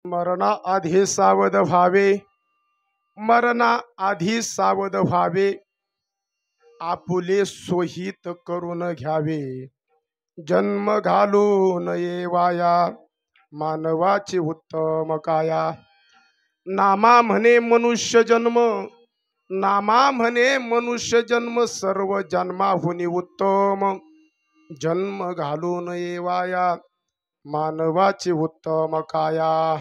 मरणा आधी सावध व्हावे, मरणा आधी सावध व्हावे, आपुले सोहित करून घ्यावे. जन्म घालून येवाया, मानवाची उत्तम काया. नामा म्हणे मनुष्य जन्म, नामा म्हणे मनुष्य जन्म, सर्व जन्माहुनी उत्तम. जन्म घालून येवाया, मानवाची उत्तम काया.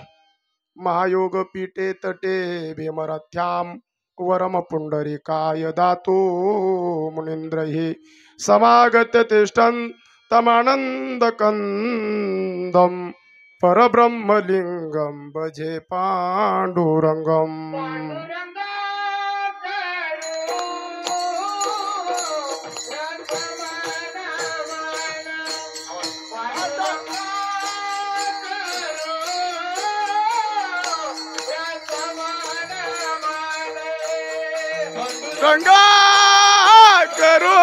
महायोग पीठे तटे भीमरथ्याम, वरम पुंडरीकाय दातो मुनींद्र हे. समागत तिष्ठन् तमानंद कंदम, परब्रह्मलिंगम भजे पांडुरंगम. रंगा करो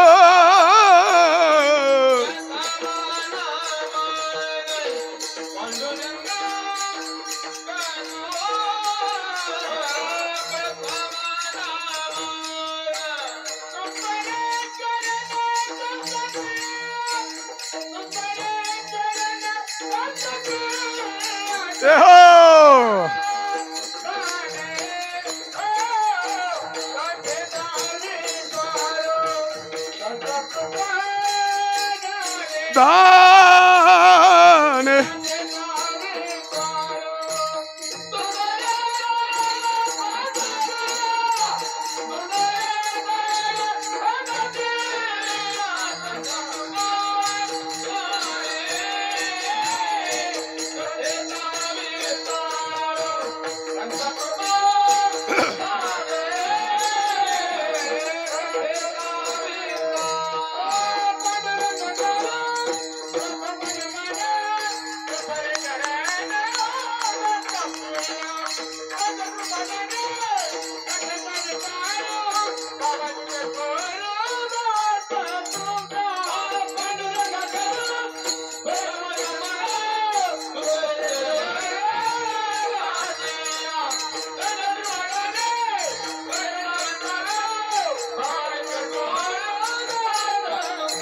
दान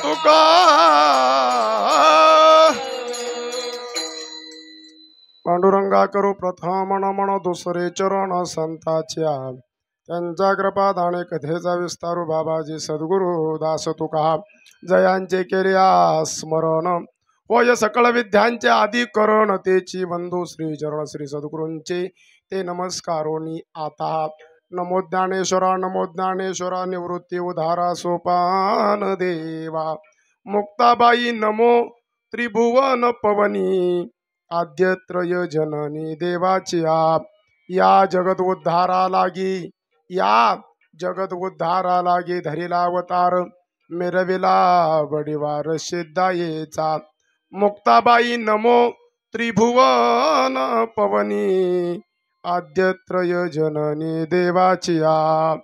तुका पांडुरंगा करू प्रथम नमन, दुसरे चरण संताच्या. त्यांच्या कृपादाने कथेचा विस्तारू बाबाजी सद्गुरु दास तुका. जयांचे केले स्मरण, होय सकळ विद्यांचे आदी करण. तेची बंधू श्री चरण श्री सद्गुरूंचे ते नमस्कारोनी आता. नमो ज्ञानेश्वरा, नमो ज्ञानेश्वरा, निवृत्ती उधारा सोपान देवा. मुक्ताबाई नमो त्रिभुवन पवनी, आद्यत्रय जननी देवाची आप. या जगत उद्धारा लागी, या जगत उद्धारा लागी धरिला अवतार. मिरविला बडिवार सिद्धायेचा. मुक्ताबाई नमो त्रिभुवन पवनी, आद्यत्रय जननी देवाची आप.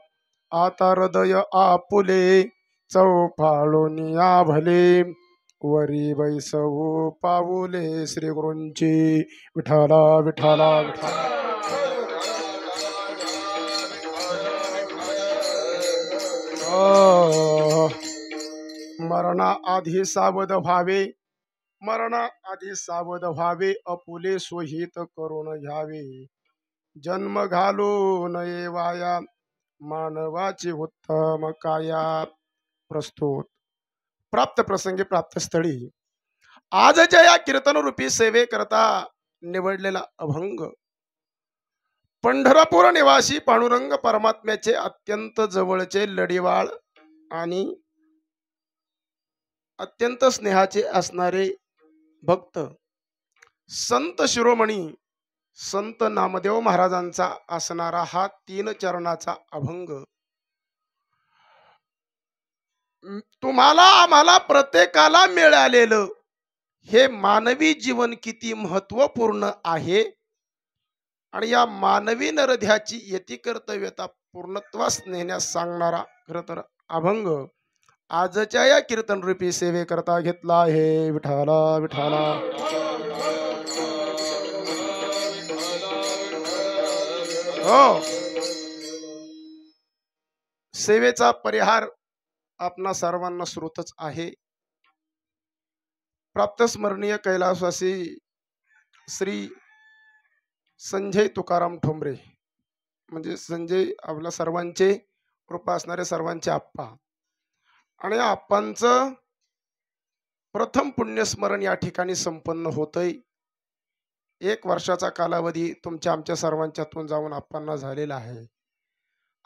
आता हृदय आपुले चौफाळून भले, वरी बैसवू पाऊले श्री गुरूंची. विठ्ठला विठ्ठला विठ्ठला. मरणा आधी सावध व्हावे, मरणा आधी सावध व्हावे, अपुले सोहित करून घ्यावे. जन्म घालून येवाया, मानवाची उत्तम काया. प्रस्तुत प्राप्त प्रसंगी प्राप्त स्थळी आजच्या या कीर्तन रूपी सेवे करता निवडलेला अभंग पंढरपूर निवासी पांडुरंग परमात्म्याचे अत्यंत जवळचे लढीवाळ आणि अत्यंत स्नेहाचे असणारे भक्त संत शिरोमणी संत नामदेव महाराजांचा असणारा हा 3 चरणाचा अभंग तुम्हाला आम्हाला प्रत्येकाला मिळालेलं हे मानवी जीवन किती महत्वपूर्ण आहे आणि या मानवी नरध्याची यती कर्तव्यता पूर्णत्वास नेण्यास सांगणारा खरं तर अभंग आजच्या या कीर्तन रूपी सेवे करता घेतला आहे. विठाला विठाला हो, सेवेचा परिहार आपणा सर्वांना श्रोतच आहे. प्राप्त स्मरणीय कैलासवासी श्री संजय तुकाराम ठोंबरे, म्हणजे संजय आपल्या सर्वांचे कृपा असणारे सर्वांचे आप्पा. आणि आप्पांचं प्रथम पुण्यस्मरण या ठिकाणी संपन्न होतंय. 1 वर्षाचा कालावधी तुमच्या आमच्या सर्वांच्यातून जाऊन आप्पांना झालेला आहे.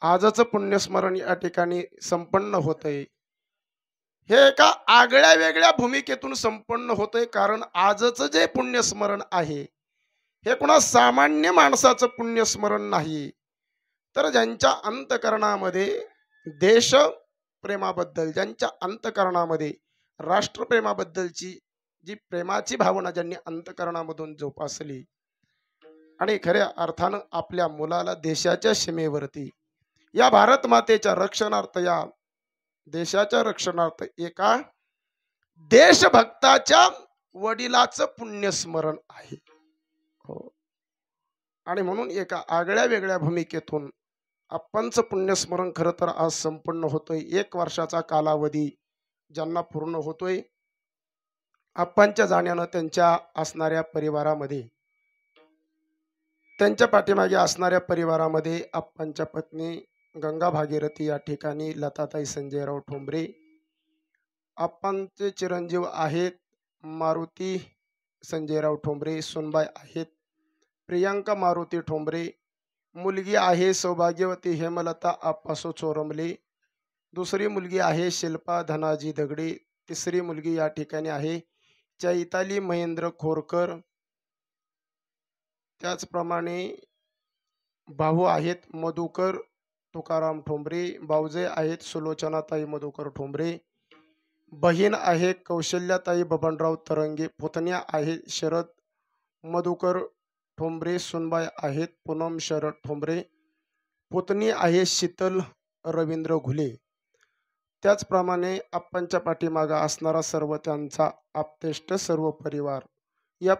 आजचं पुण्यस्मरण या ठिकाणी संपन्न होतंय. हे एका आगळ्या वेगळ्या भूमिकेतून संपन्न होतंय. कारण आजचं जे पुण्यस्मरण आहे हे कुणा सामान्य माणसाचं पुण्यस्मरण नाही, तर ज्यांच्या अंतकरणामध्ये देश प्रेमाबद्दल, ज्यांच्या अंतकरणामध्ये राष्ट्रप्रेमाबद्दलची जी प्रेमाची भावना ज्यांनी अंतकरणामधून जोपासली आणि खऱ्या अर्थानं आपल्या मुलाला देशाच्या सीमेवरती या भारत मातेच्या रक्षणार्थ, या देशाच्या रक्षणार्थ एका देशभक्ताच्या वडिलाचं पुण्यस्मरण आहे. हो, आणि म्हणून एका आगळ्या वेगळ्या भूमिकेतून आपणचं पुण्यस्मरण खरं तर आज संपन्न होतोय. 1 वर्षाचा कालावधी ज्यांना पूर्ण होतोय. आप्पांच्या जाण्यानं त्यांच्या असणाऱ्या परिवारामध्ये, त्यांच्या पाठीमागे असणाऱ्या परिवारामध्ये आप्पांच्या पत्नी गंगा भागीरथी या ठिकाणी लताताई संजयराव ठोंबरे, आप्पांचे चिरंजीव आहेत मारुती संजयराव ठोंबरे, सुनबाई आहेत प्रियांका मारुती ठोंबरे, मुलगी आहे सौभाग्यवती हेमलता आप्पासो चोरमले, दुसरी मुलगी आहे शिल्पा धनाजी दगडे, तिसरी मुलगी या ठिकाणी आहे चैताली महेंद्र खोरकर. त्याचप्रमाणे भाऊ आहेत मधुकर तुकाराम ठोंबरे, भाऊजे आहेत सुलोचनाताई मधुकर ठोंबरे, बहीण आहे कौशल्याताई बबनराव तरंगे, पुतण्या आहेत शरद मधुकर ठोंबरे, सुनबाई आहेत पूनम शरद ठोंबरे, पुतणी आहे शीतल रवींद्र घुले. त्याचप्रमाणे आप्पांच्या पाठीमागा असणारा सर्व त्यांचा आप्तेष्ट सर्व परिवार, या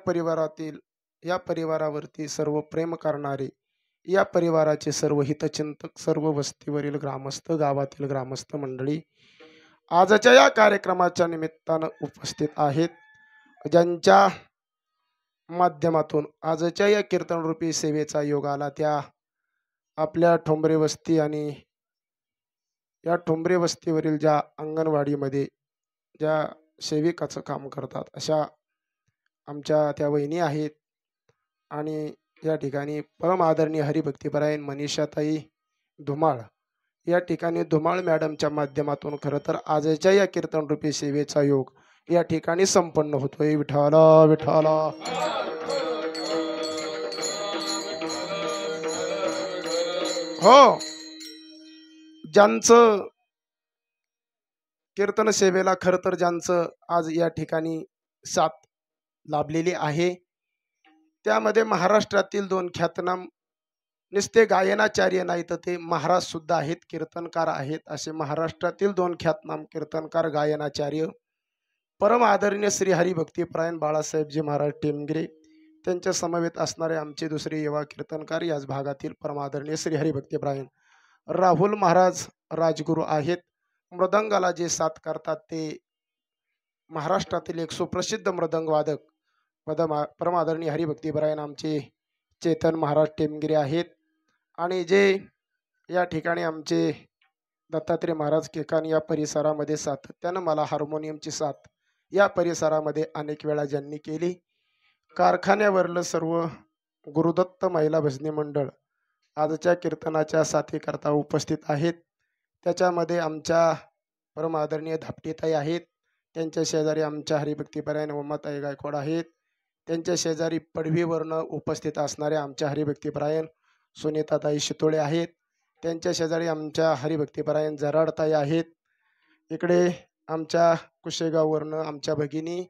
परिवारावरती सर्व प्रेम करणारे, या परिवाराचे सर्व हितचिंतक, सर्व वस्तीवरील ग्रामस्थ, गावातील ग्रामस्थ मंडळी आजच्या या कार्यक्रमाच्या निमित्तानं उपस्थित आहेत. ज्यांच्या माध्यमातून आजच्या या कीर्तनरूपी सेवेचा योग आला, त्या आपल्या ठोंबरे वस्ती आणि या ठोंबरे वस्तीवरील ज्या अंगणवाडीमध्ये ज्या सेविकाचं काम करतात अशा आमच्या त्या वहिनी आहेत. आणि या ठिकाणी परम आदरणीय हरिभक्तीपरायण मनीषाताई धुमाळ, या ठिकाणी धुमाळ मॅडमच्या माध्यमातून खरं तर आजच्या या कीर्तनरूपी सेवेचा योग या ठिकाणी संपन्न होतोय. विठाला विठाला. हो, ज्यांचं कीर्तन सेवेला खरं तर ज्यांचं आज या ठिकाणी साथ लाभलेली आहे, त्यामध्ये महाराष्ट्रातील 2 ख्यातनाम नुसते गायनाचार्य नाही तर ते महाराज सुद्धा आहेत, कीर्तनकार आहेत. असे महाराष्ट्रातील 2 ख्यातनाम कीर्तनकार गायनाचार्य परम आदरणीय श्री हरिभक्तीपरायण बाळासाहेबजी महाराज टेमगिरे, त्यांच्या समवेत असणारे आमचे दुसरे युवा कीर्तनकार याच भागातील परम आदरणीय श्री हरिभक्तीपरायण राहुल महाराज राजगुरू आहेत. मृदंगाला जे साथ करतात ते महाराष्ट्रातील एक सुप्रसिद्ध मृदंग वादक परम आदरणीय हरिभक्तीपरायण आमचे चेतन महाराज टेमगिरे आहेत. आणि जे या ठिकाणी आमचे दत्तात्रय महाराज केकान या परिसरामध्ये सातत्यानं मला हार्मोनियमची साथ या परिसरामध्ये अनेक वेळा ज्यांनी केली. कारखान्यावरलं सर्व गुरुदत्त महिला भजनी मंडळ आजच्या कीर्तनाच्या साथीकरता उपस्थित आहेत. त्याच्यामध्ये आमच्या परम आदरणीय धापटीताई आहेत, त्यांच्या शेजारी आमच्या हरिभक्तीपरायण उमाताई गायकवाड आहेत, त्यांच्या शेजारी पडवीवरनं उपस्थित असणाऱ्या आमच्या हरिभक्तीपरायण सुनीताताई शितोळे आहेत, त्यांच्या शेजारी आमच्या हरिभक्तीपरायण जराडताई आहेत. इकडे आमच्या कुशेगाववरनं आमच्या भगिनी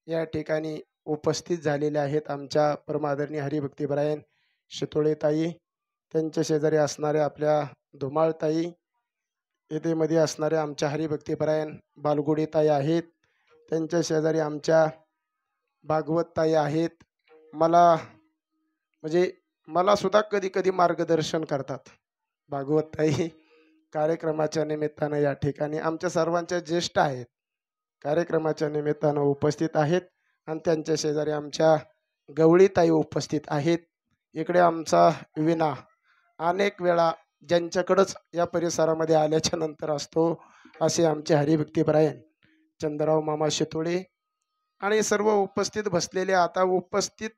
या ठिकाणी उपस्थित झालेल्या आहेत, आमच्या परमादरणीय हरिभक्तीपरायण शितोळेताई, त्यांच्या शेजारी असणाऱ्या आपल्या धुमाळताई, येथेमध्ये असणाऱ्या आमच्या हरिभक्तीपरायण बालगुडीताई आहेत, त्यांच्या शेजारी आमच्या भागवतताई आहेत. मला म्हणजे मला सुद्धा कधी कधी मार्गदर्शन करतात. भागवतताई कार्यक्रमाच्या निमित्तानं या ठिकाणी आमच्या सर्वांच्या ज्येष्ठ आहेत, कार्यक्रमाच्या निमित्तानं उपस्थित आहेत. आणि त्यांच्या शेजारी आमच्या गवळीताई उपस्थित आहेत. इकडे आमचा विना अनेक वेळा ज्यांच्याकडंच या परिसरामध्ये आल्याच्या नंतर असतो असे आमचे हरिभक्तीपरायण चंद्रराव मामा शितोळे आणि सर्व उपस्थित बसलेले. आता उपस्थित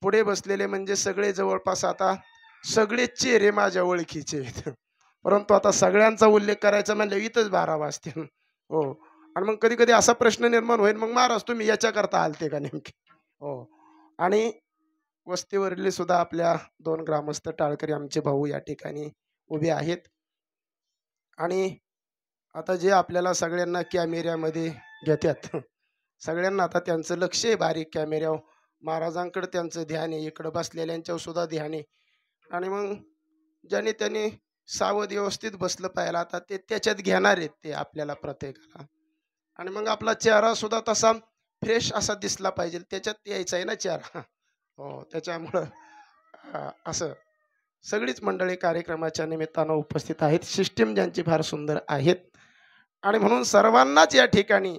पुढे बसलेले म्हणजे सगळे जवळपास आता सगळे चेहरे माझ्या ओळखीचे आहेत. परंतु आता सगळ्यांचा उल्लेख करायचा म्हणजे इथंच 12 वाजतील. हो. आणि मग कधी कधी असा प्रश्न निर्माण होईल, मग महाराज तुम्ही याच्याकरता आलते का नेमके? हो. आणि वस्तीवरले सुद्धा आपल्या 2 ग्रामस्थ टाळकरी आमचे भाऊ या ठिकाणी उभे आहेत. आणि आता जे आपल्याला सगळ्यांना कॅमेऱ्यामध्ये घेतात, सगळ्यांना आता त्यांचं लक्ष आहे बारीक कॅमेऱ्यावर. महाराजांकडे त्यांचं ध्यान आहे, इकडं बसलेल्यांच्यावर सुद्धा ध्यान आहे. आणि मग ज्याने त्याने सावध व्यवस्थित बसलं पाहिजे, आता ते त्याच्यात घेणार आहेत ते आपल्याला प्रत्येकाला. आणि मग आपला चेहरा सुद्धा तसा फ्रेश असा दिसला पाहिजे, त्याच्यात यायचा आहे ना चेहरा. हो. त्याच्यामुळं असं सगळीच मंडळी कार्यक्रमाच्या निमित्तानं उपस्थित आहेत. सिस्टीम ज्यांची फार सुंदर आहेत. आणि म्हणून सर्वांनाच या ठिकाणी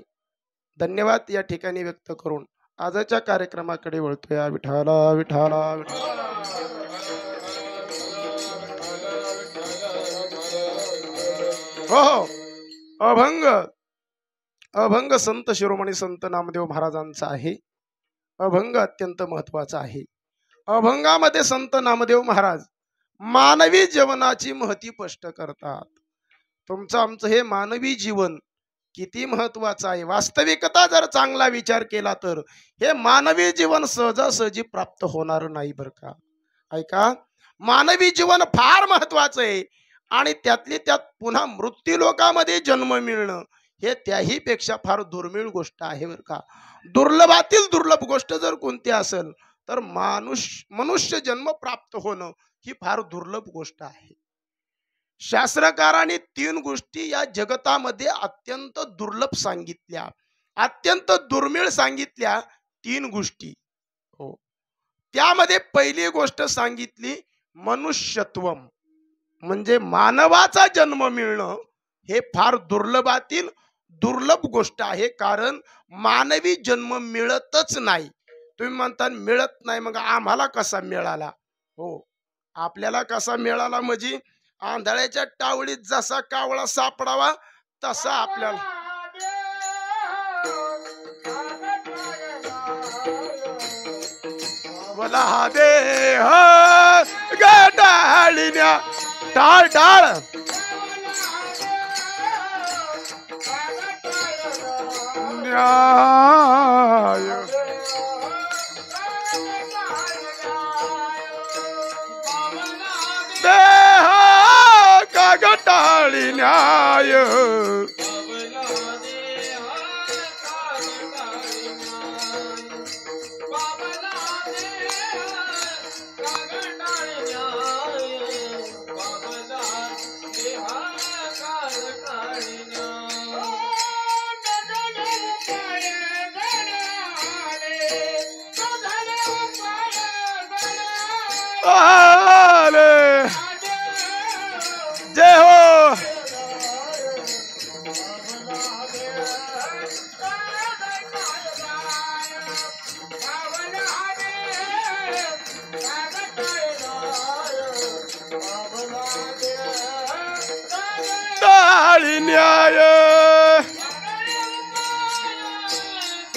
धन्यवाद या ठिकाणी व्यक्त करून आजच्या कार्यक्रमाकडे वळतोय. विठाला विठाला विठाला. हो हो. अभंग अभंग संत शिरोमणी संत नामदेव महाराजांचा आहे. अभंग अत्यंत महत्वाचा आहे. अभंगामध्ये संत नामदेव महाराज मानवी जीवनाची महती स्पष्ट करतात. तुमचं आमचं हे मानवी जीवन किती महत्वाचं आहे. वास्तविकता जर चांगला विचार केला तर हे मानवी जीवन सहजासहजी प्राप्त होणार नाही बरं का. ऐका, मानवी जीवन फार महत्वाचं आहे. आणि त्यातली त्यात पुन्हा मृत्यू लोकामध्ये जन्म मिळणं हे त्याही पेक्षा फार दुर्मिळ गोष्ट आहे बरं का. दुर्लभातील दुर्लभ गोष्ट जर कोणती असेल तर मनुष्य जन्म प्राप्त होणं ही फार दुर्लभ गोष्ट आहे. शास्त्रकारांनी 3 गोष्टी या जगतामध्ये अत्यंत दुर्लभ सांगितल्या, अत्यंत दुर्मिळ सांगितल्या. 3 गोष्टी. हो. त्यामध्ये पहिली गोष्ट सांगितली मनुष्यत्वम, म्हणजे मानवाचा जन्म मिळणं हे फार दुर्लभातील दुर्लभ गोष्ट आहे. कारण मानवी जन्म मिळतच नाही. तुम्ही म्हणता मिळत नाही, मग आम्हाला कसा मिळाला? हो, आपल्याला कसा मिळाला म्हणजे आंधळ्याच्या टावळीत जसा कावळा सापडावा तसा आपल्याला. बोला हा देह गटाळीन्या टाळ टाळ न्याय देह का गटाळी न्याय. आले जय हो. टाळी न्याय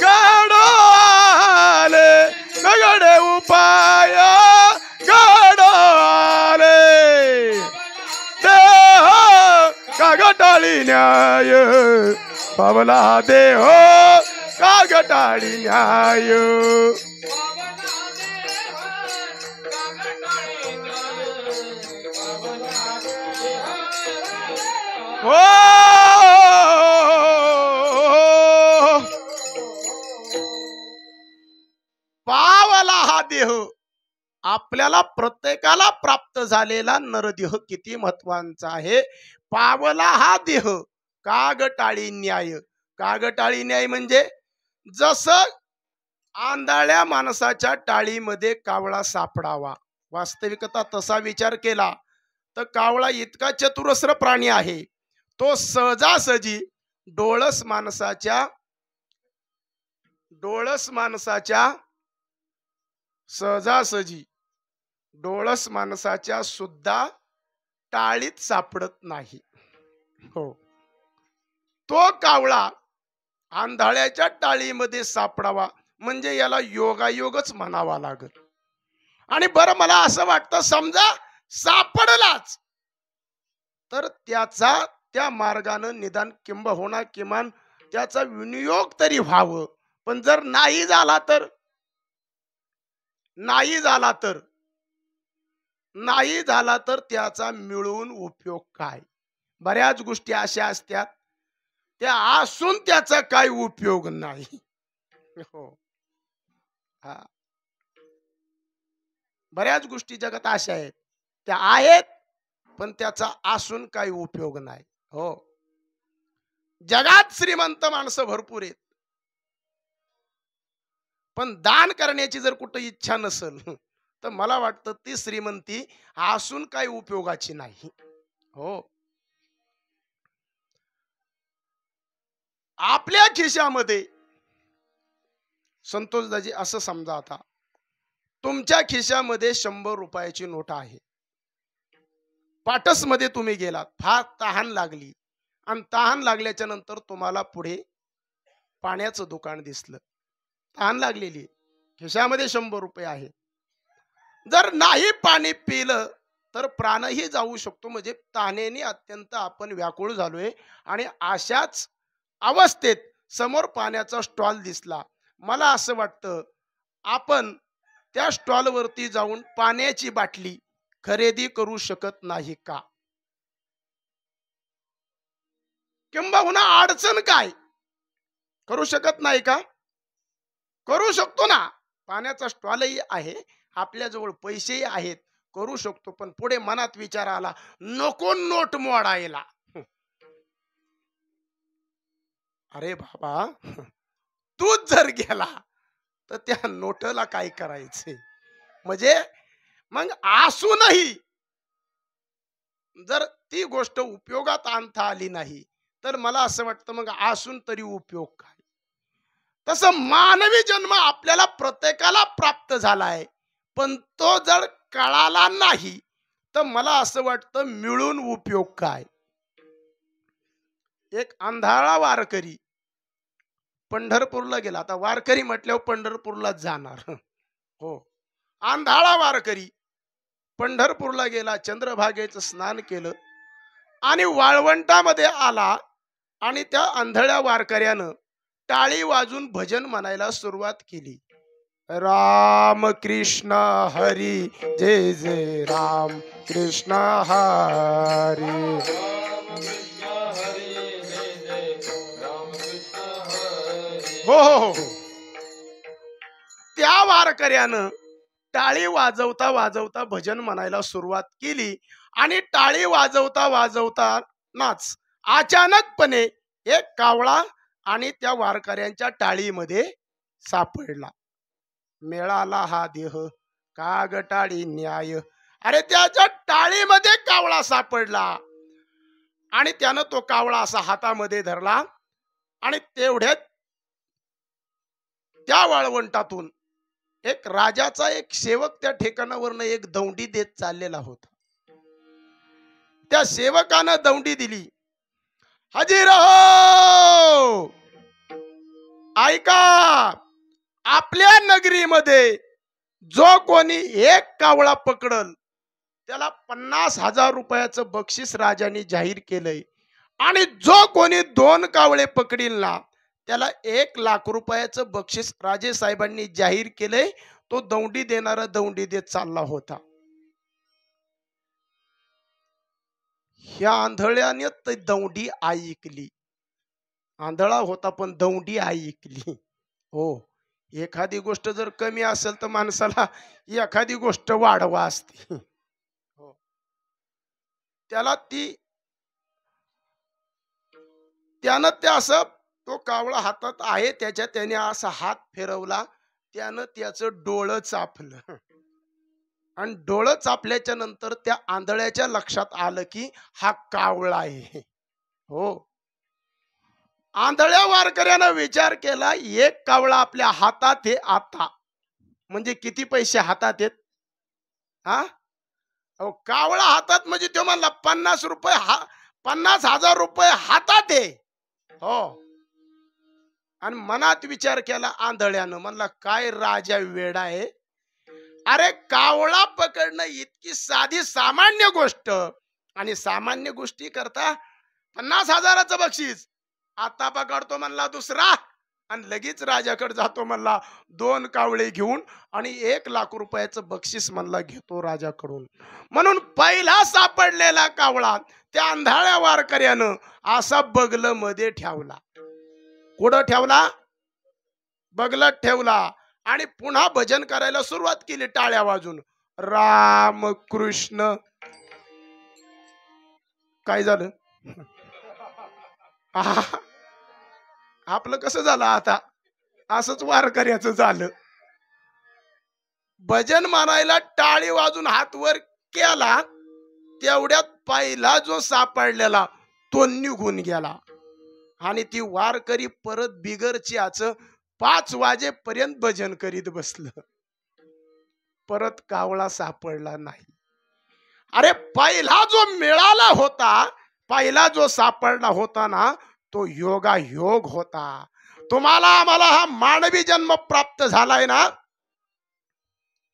गाडो आले नगडे उपाय गाडो आले देह कागटाळी न्याय पावला देह कागटाळी न्याय. हो पावला हा देह आपल्याला प्रत्येकाला प्राप्त झालेला नरदेह किती महत्वाचा आहे. पावला हा देह कागटाळी न्याय. कागटाळी न्याय म्हणजे जसं आंधळ्या माणसाच्या टाळीमध्ये कावळा सापडावा, वास्तविकता तसा विचार केला तर कावळा इतका चतुरस्र प्राणी आहे, तो सहजासहजी डोळस माणसाच्या डोळस माणसाच्या सहजासहजी डोळस माणसाच्या सुद्धा टाळीत सापडत नाही. हो, तो कावळा आंधळ्याच्या टाळीमध्ये सापडावा म्हणजे याला योगायोगच म्हणावा लागल. आणि बरं, मला असं वाटतं समजा सापडलाच तर त्याचा त्या मार्गानं निदान किंबहुना किमान त्याचा विनियोग तरी व्हावं. पण जर नाही झाला तर नाही झाला तर नाही झाला तर त्याचा मिळून उपयोग काय? बऱ्याच गोष्टी अशा असतात त्या असून त्याचा काय उपयोग नाही. हो, हा, बऱ्याच गोष्टी जगात अशा आहेत त्या आहेत पण त्याचा असून काही उपयोग नाही. हो, जगात श्रीमंत माणसं भरपूर आहेत, पण दान करण्याची जर कुठं इच्छा नसेल तर मला वाटतं ती श्रीमंती असून काही उपयोगाची नाही. हो, आपल्या खिशामध्ये संतोषदाजी असं समजा, आता तुमच्या खिशामध्ये 100 रुपयाची नोट आहे. पाटस मध्ये तुम्ही गेलात, फार तहान लागली आणि तहान लागल्याच्या नंतर तुम्हाला पुढे पाण्याचं दुकान दिसलं. तहान लागलेली, खिशामध्ये 100 रुपये आहे. जर नाही पाणी पिलं तर प्राणही जाऊ शकतो. म्हणजे तहानेने अत्यंत आपण व्याकुळ झालोय आणि अशाच अवस्थेत समोर पाण्याचा स्टॉल दिसला. मला असं वाटतं आपण त्या स्टॉलवरती जाऊन पाण्याची बाटली खरेदी करू शकत नाही का? किंबहुना अडचण काय, करू शकत नाही का? करू शकतो ना. पाण्याचा स्टॉलही आहे, आपल्याजवळ पैसेही आहेत, करू शकतो. पण पुढे मनात विचार आला, नको नोट मोडायला. अरे बाबा, तूच जर गेला तर त्या नोटला काय करायचे? म्हणजे मग असूनही जर ती गोष्ट उपयोगात आणता आली नाही तर मला असं वाटतं मग असून तरी उपयोग काय? तसं मानवी जन्म आपल्याला प्रत्येकाला प्राप्त झालाय, पण तो जर कळाला नाही तर मला असं वाटतं मिळून उपयोग काय? एक अंधाळा वारकरी पंढरपूरला गेला. आता वारकरी म्हटल्यावर पंढरपूरला जाणार. हो, अंधाळा वारकरी पंढरपूरला गेला, चंद्रभागेचं स्नान केलं आणि वाळवंटामध्ये आला आणि त्या आंधळ्या वारकऱ्यानं टाळी वाजून भजन म्हणायला सुरुवात केली. राम कृष्ण हरी जय जय राम कृष्ण हरी. हो हो हो, त्या वारकऱ्यानं टाळी वाजवता वाजवता भजन म्हणायला सुरुवात केली आणि टाळी वाजवता वाजवता नाच अचानकपणे एक कावळा आणि त्या वारकऱ्यांच्या टाळीमध्ये सापडला. मिळाला हा देह काग टाळी न्याय. अरे त्याच्या टाळीमध्ये कावळा सापडला आणि त्यानं तो कावळा असा हातामध्ये धरला आणि तेवढ्यात त्या वाळवंटातून एक राजाचा एक सेवक त्या ठिकाणावरनं एक दौंडी देत चाललेला होता. त्या सेवकानं दौंडी दिली. हजीर हो, ऐका, आपल्या नगरीमध्ये जो कोणी एक कावळा पकडल त्याला 50,000 रुपयाचं बक्षीस राजाने जाहीर केलंय आणि जो कोणी 2 कावळे पकडील ना त्याला 1,00,000 रुपयाचं बक्षीस राजे साहेबांनी जाहीर केलंय. तो दौंडी देणारा दौंडी देत चालला होता. ह्या आंधळ्याने ती दौंडी ऐकली. आंधळा होता पण दौंडी ऐकली. हो, एखादी गोष्ट जर कमी असेल तर माणसाला एखादी गोष्ट वाढवा असते. हो, त्याला त्यानं ते असं तो कावळा हातात आहे त्याच्या त्याने असा हात फिरवला, त्यानं त्याचं डोळं चापलं. आणि डोळं चापल्याच्या नंतर त्या आंधळ्याच्या लक्षात आलं की हा कावळा आहे. हो, आंधळ्या वारकऱ्यानं विचार केला, एक कावळा आपल्या हातात आहे आता, म्हणजे किती पैसे हातात आहेत? हा, अहो कावळा हातात म्हणजे तो म्हणला 50 रुपये, 50,000 रुपये हातात आहे. हो, आणि मनात विचार केला आंधळ्यानं, म्हणला काय राजा वेडा आहे. अरे कावळा पकडणं इतकी साधी सामान्य गोष्ट, आणि सामान्य गोष्टी करता 50,000चं बक्षीस. आता पकडतो म्हणला दुसरा, आणि लगेच राजाकडे जातो म्हणला 2 कावळे घेऊन, आणि 1,00,000 रुपयाचं बक्षीस म्हणला घेतो राजाकडून. म्हणून पहिला सापडलेला कावळा त्या आंधळ्या वारकऱ्यानं असा बगल मध्ये ठेवला. कुठं ठेवला? बगलत ठेवला. आणि पुन्हा भजन करायला सुरुवात केली टाळ्या वाजून. राम कृष्ण. काय झालं? आहा, आपलं कसं झालं आता? असंच वारकऱ्याचं झालं. भजन मानायला टाळी वाजून हात वर केला, तेवढ्यात पहिला जो सापडलेला तो निघून गेला. आणि ती वारकरी परत बिगरच्याच 5 वाजेपर्यंत भजन करीत बसलं. परत कावळा सापडला नाही. अरे पहिला जो मिळाला होता, पहिला जो सापडला होता ना, तो योगायोग होता. तुम्हाला आम्हाला हा मानवी जन्म प्राप्त झालाय ना,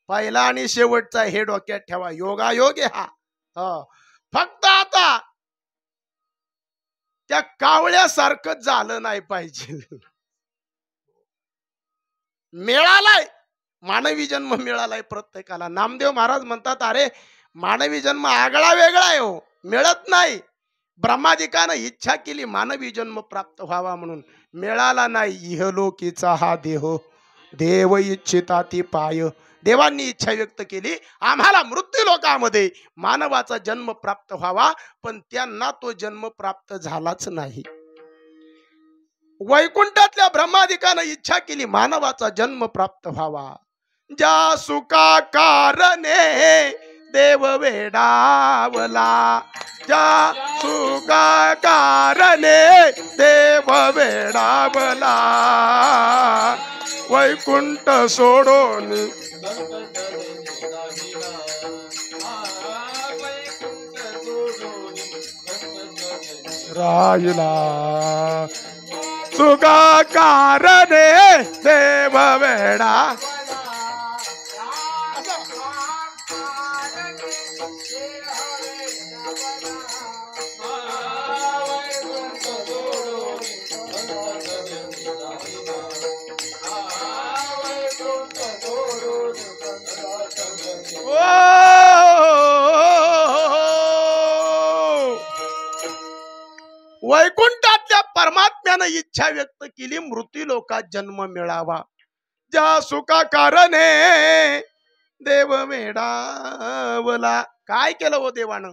पहिला आणि शेवटचा हे डोक्यात ठेवा, योगायोग आहे हा. हो. फक्त आता त्या कावळ्यासारखं झालं नाही पाहिजे. मिळालाय, मानवी जन्म मिळालाय प्रत्येकाला. नामदेव महाराज म्हणतात, अरे मानवी जन्म आगळा वेगळा आहे हो, मिळत नाही. ब्रह्मादिकानं इच्छा केली मानवी जन्म प्राप्त व्हावा म्हणून, मिळाला नाही. इहलोकीचा हा देह देव इच्छिता ती पाय. देवांनी इच्छा व्यक्त केली आम्हाला मृत्यू लोकामध्ये मानवाचा जन्म प्राप्त व्हावा, पण त्यांना तो जन्म प्राप्त झालाच नाही. वैकुंठातल्या ब्रह्मादिकानं इच्छा केली मानवाचा जन्म प्राप्त व्हावा. ज्या सुका कारणे देव वेडावला, ज्या सुका कारणे देव वेडावला, वैकुंठ सोडून राहिला. सुका कारणे देव वेडा. वैकुंठातल्या परमात्म्यानं इच्छा व्यक्त केली मृत्यू लोकात जन्म मिळावा. ज्या सुका कारणे देव वेडावला. काय केलं हो देवानं?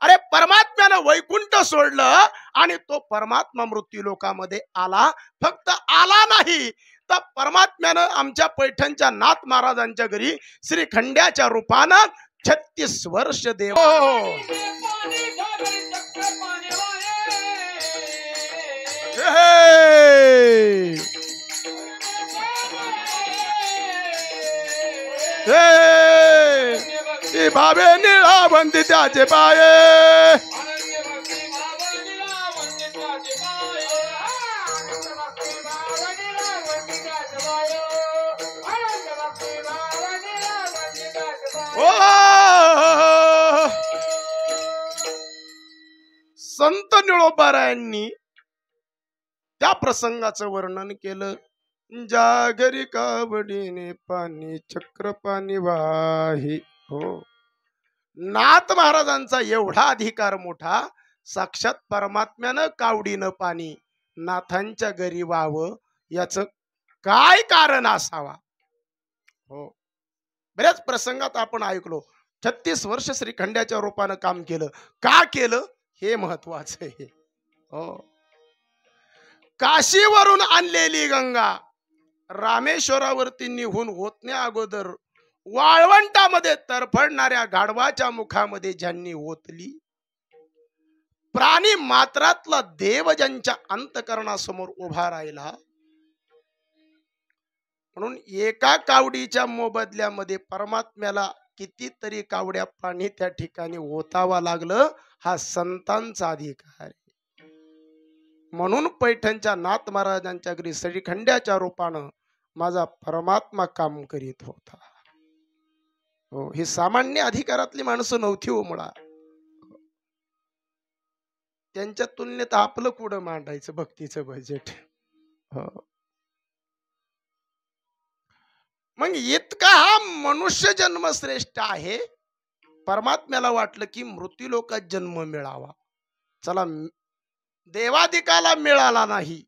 अरे परमात्म्यानं वैकुंठ सोडलं आणि तो परमात्मा मृत्यू लोकामध्ये आला. फक्त आला नाही तर परमात्म्यानं आमच्या पैठणच्या नाथ महाराजांच्या घरी श्रीखंड्याच्या रूपानं 36 वर्ष देव. भावे निळा बंदी त्याचे पाये, संत निळोबारायांनी त्या प्रसंगाचं वर्णन केलं. जागरी कावडीने पाणी चक्र पाणी वाही. हो, नाथ महाराजांचा एवढा अधिकार मोठा, साक्षात परमात्म्यानं कावडीनं पाणी नाथांच्या घरी व्हावं, याच काय कारण असावा. हो, बऱ्याच प्रसंगात आपण ऐकलो 36 वर्ष श्रीखंड्याच्या रूपानं काम केलं. का केलं हे महत्वाचं आहे. हो, काशीवरून आणलेली गंगा रामेश्वरावरती निघून होतण्या अगोदर वाळवंटामध्ये तरफडणाऱ्या गाढवाच्या मुखामध्ये ज्यांनी ओतली, प्राणी मात्रातला देव ज्यांच्या अंतकरणासमोर उभा राहिला, म्हणून एका कावडीच्या मोबदल्यामध्ये परमात्म्याला कितीतरी कावड्या पाणी त्या ठिकाणी ओतावा लागलं. हा संतांचा अधिकार आहे. म्हणून पैठणच्या नाथ महाराजांच्या घरी श्रीखंड्याच्या रूपानं माझा परमात्मा काम करीत होता. हो, ही सामान्य अधिकारातली माणसं नव्हती हो मुळात. त्यांच्या तुलनेत आपलं कुठं मांडायचं भक्तीचं बजेट. हो, मग इतका हा मनुष्य जन्म श्रेष्ठ आहे. परमात्म्याला वाटलं की मृत्यूलोकात जन्म मिळावा. चला, देवादिकाला मिळाला नाही,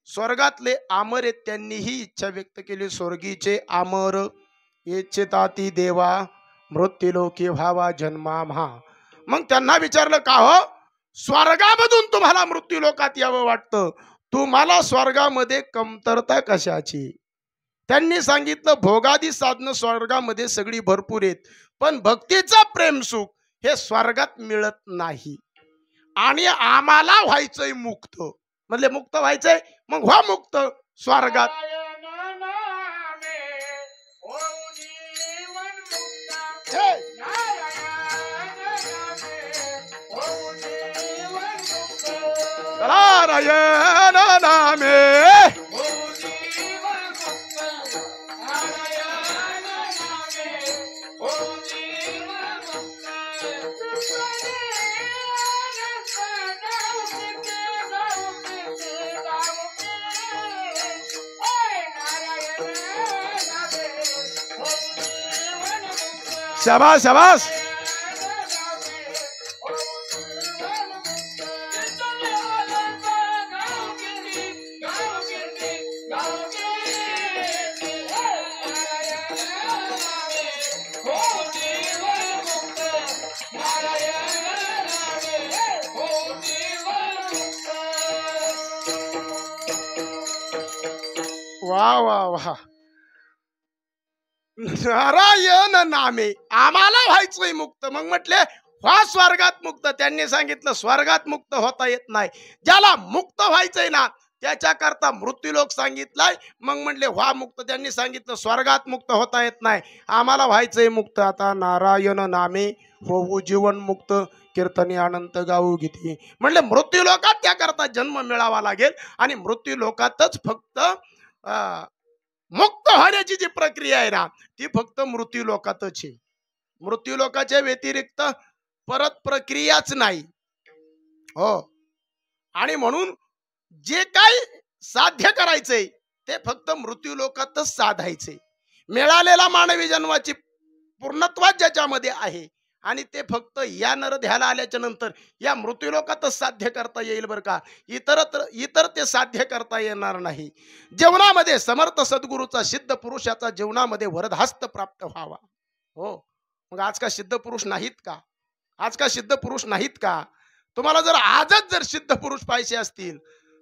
स्वर्गातले आमर आहेत त्यांनीही इच्छा व्यक्त केली, स्वर्गीचे आमर इच्छिताती देवा मृत्यूलोकी व्हावा जन्मा म्हा. मग त्यांना विचारलं, का हो स्वर्गामधून तुम्हाला मृत्यूलोकात यावं वाटतं, तुम्हाला स्वर्गामध्ये कमतरता कशाची? त्यांनी सांगितलं, भोगादी साधनं स्वर्गामध्ये सगळी भरपूर आहेत, पण भक्तीचं प्रेम सुख हे स्वर्गात मिळत नाही. आणि आम्हाला व्हायचंय मुक्त. म्हणजे मुक्त व्हायचंय, मग व्हा मुक्त स्वर्गात. नारायण नामे शाबाश शाबाश. वा वा वा. नारायण नामे आम्हाला व्हायचंय मुक्त. मग म्हटले व्हा स्वर्गात मुक्त. त्यांनी सांगितलं स्वर्गात मुक्त होता येत नाही, ज्याला मुक्त व्हायचंय ना त्याच्याकरता मृत्यूलोक सांगितलाय. मग म्हटले व्हा मुक्त. त्यांनी सांगितलं स्वर्गात मुक्त होता येत नाही, आम्हाला व्हायचंय मुक्त. आता नारायण नामे होऊ जीवन मुक्त, कीर्तनी अनंत गाऊ गीती. म्हणले मृत्यूलोकात त्याकरता जन्म मिळावा लागेल, आणि मृत्यूलोकातच फक्त मुक्त होण्याची जी प्रक्रिया आहे ना ती फक्त मृत्यूलोकातच आहे. मृत्यूलोकाच्या व्यतिरिक्त परत प्रक्रियाच नाही. हो, आणि म्हणून जे काही साध्य करायचंय ते फक्त मृत्यूलोकातच साधायचे. मिळालेला मानवी जन्माची पूर्णत्वाच ज्याच्यामध्ये आहे, आणि ते फक्त या नरध्याला आल्याच्या नंतर या मृत्यूलोकातच साध्य करता येईल बरं का. इतर ते साध्य करता येणार नाही. जीवनामध्ये समर्थ सद्गुरूचा सिद्ध पुरुषाचा जीवनामध्ये वरदहस्त प्राप्त व्हावा. हो, मग आज का सिद्ध पुरुष नाहीत का? आज का सिद्ध पुरुष नाहीत का? तुम्हाला जर आजच जर सिद्ध पुरुष पाहिजे असतील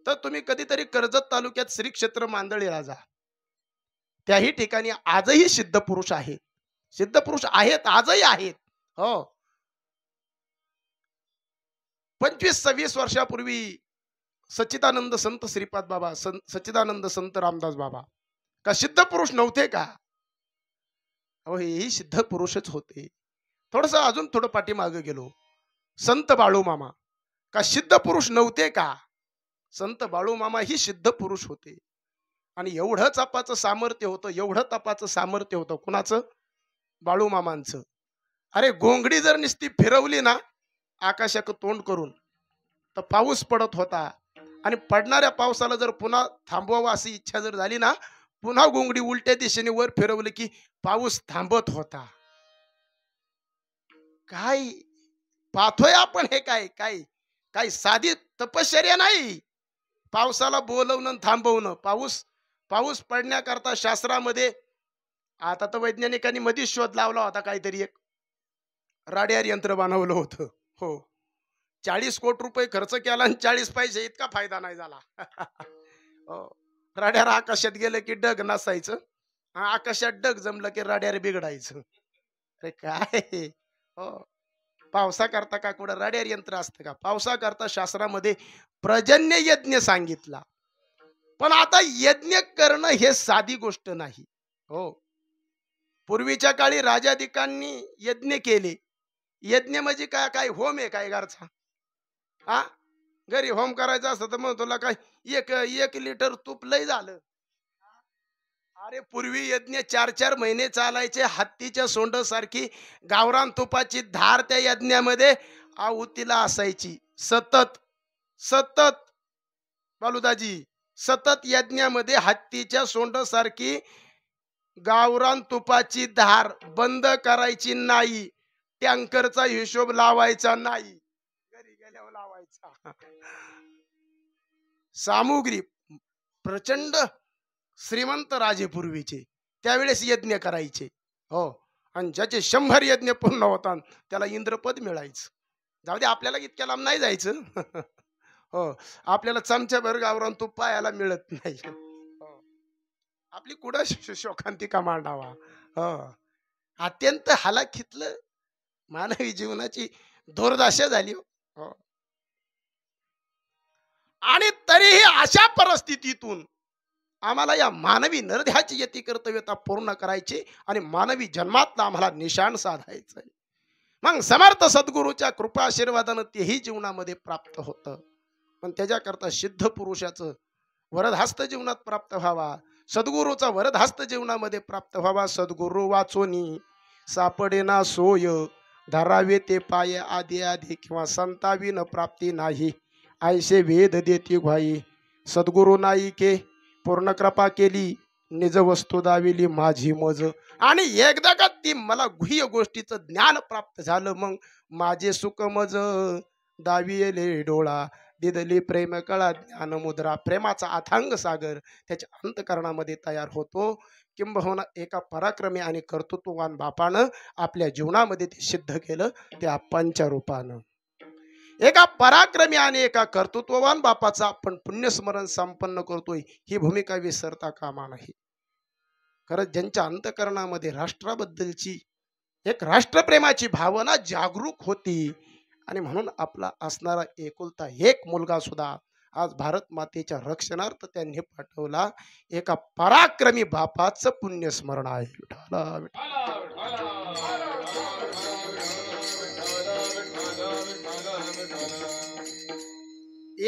तर तुम्ही कधीतरी कर्जत तालुक्यात श्री क्षेत्र मांदळीला जा. त्याही ठिकाणी आजही सिद्ध पुरुष आहेत. सिद्ध पुरुष आहेत, आजही आहेत. हो, 25-26 वर्षापूर्वी सच्चिदानंद संत श्रीपाद बाबा, सच्चिदानंद संत रामदास बाबा का सिद्ध पुरुष नव्हते का? हो, हेही सिद्ध पुरुषच होते. थोडस अजून थोडं पाठीमागे गेलो, संत बाळू मामा का सिद्ध पुरुष नव्हते का? संत बाळू मामा ही सिद्ध पुरुष होते. आणि एवढं तपाचं सामर्थ्य होतं, एवढं तपाचं सामर्थ्य होतं. कुणाचं? बाळू मामांचं. अरे घोंगडी जर निस्ती फिरवली ना आकाशाक तोंड करून तर पाऊस पडत होता, आणि पडणाऱ्या पावसाला जर पुन्हा थांबवावं अशी इच्छा जर झाली ना, पुन्हा घोंगडी उलट्या दिशेने वर फिरवली की पाऊस थांबत होता. काय पाहतोय आपण? हे काय काय काय साधी तपश्चर्या नाही. पावसाला बोलवणं थांबवणं. पाऊस पडण्याकरता शास्त्रामध्ये आता तर वैज्ञानिकांनी मध्ये शोध लावला होता, काहीतरी एक राड्यार यंत्र बनवलं होतं. हो, 40 कोटी रुपये खर्च केला आणि 40 पैसे इतका फायदा नाही झाला. हो, राड्यार आकाशात गेलं की डग नसायचं, आकाशात डग जमलं की रड्यार बिघडायचं. अरे काय हो, पावसा करता का कुठं रड्यार यंत्र असतं का? पावसा करता शास्त्रामध्ये पर्जन्य यज्ञ सांगितला. पण आता यज्ञ करणं हे साधी गोष्ट नाही हो. पूर्वीच्या काळी राजाधिकांनी यज्ञ केले. यज्ञ म्हणजे काय? काय होम आहे काय घरचा? हा, घरी होम करायचा असतं तर मग तुला काय एक एक लिटर तूप लय झालं. अरे पूर्वी यज्ञ 4-4 महिने चालायचे. हत्तीच्या सोंड सारखी गावरान तुपाची धार त्या यज्ञामध्ये आहुतीला असायची. सतत सतत बालुदाजी, सतत यज्ञामध्ये हत्तीच्या सोंड सारखी गावरान तुपाची धार बंद करायची नाही. टँकरचा हिशोब लावायचा नाही, घरी गेल्यावर लावायचा. सामुग्री प्रचंड श्रीमंत राजे पूर्वीचे त्यावेळेस यज्ञ करायचे हो. आणि ज्याचे 100 यज्ञ पूर्ण होतात त्याला इंद्रपद मिळायचं. जाऊ दे, आपल्याला इतक्या लांब नाही जायचं. हो, आपल्याला चमच्याभर गावरान तूप पायाला मिळत नाही हो. आपली कुठं शोकांतिका मांडावा हो. अत्यंत हलाखीतलं मानवी जीवनाची दुर्दशा झाली हो. आणि तरीही अशा परिस्थितीतून आम्हाला या मानवी नरध्याची यती कर्तव्यता पूर्ण करायची आणि मानवी जन्मातला आम्हाला निशाण साधायचं. मग समर्थ सद्गुरूच्या कृपा आशीर्वादानं तेही जीवनामध्ये प्राप्त होतं. पण त्याच्याकरता सिद्ध पुरुषाचं वरदहस्त जीवनात प्राप्त व्हावा, सद्गुरूचा वरदहस्त जीवनामध्ये प्राप्त व्हावा. सद्गुरू वाचोनी सापडेना सोय, धरावे ते पाय आधी आधी किंवा संताविन प्राप्ती नाही. आयसे वेद देती ग्वाही, सद्गुरू नाही के पूर्ण कृपा केली, निज वस्तू दाविली माझी मज. आणि एकदा का ती मला गुह्य गोष्टीचं ज्ञान प्राप्त झालं, मग माझे सुख मज दाविले डोळा, दिदली प्रेम कळा ज्ञान मुद्रा. प्रेमाचा अथांग सागर त्याच्या अंतकरणामध्ये तयार होतो. किंबहुना एका पराक्रमी आणि कर्तृत्ववान बापानं आपल्या जीवनामध्ये ते सिद्ध केलं, ते आप्पांच्या रूपानं. एका पराक्रमी आणि एका कर्तृत्ववान बापाचा आपण पुण्यस्मरण संपन्न करतोय ही भूमिका विसरता कामा नाही. खरंच ज्यांच्या अंतकरणामध्ये राष्ट्राबद्दलची एक राष्ट्रप्रेमाची भावना जागरूक होती आणि म्हणून आपला असणारा एकुलता एक मुलगा सुद्धा आज भारत मातेच्या रक्षणार्थ त्यांनी पाठवला. एका पराक्रमी बापाचं पुण्यस्मरण आहे.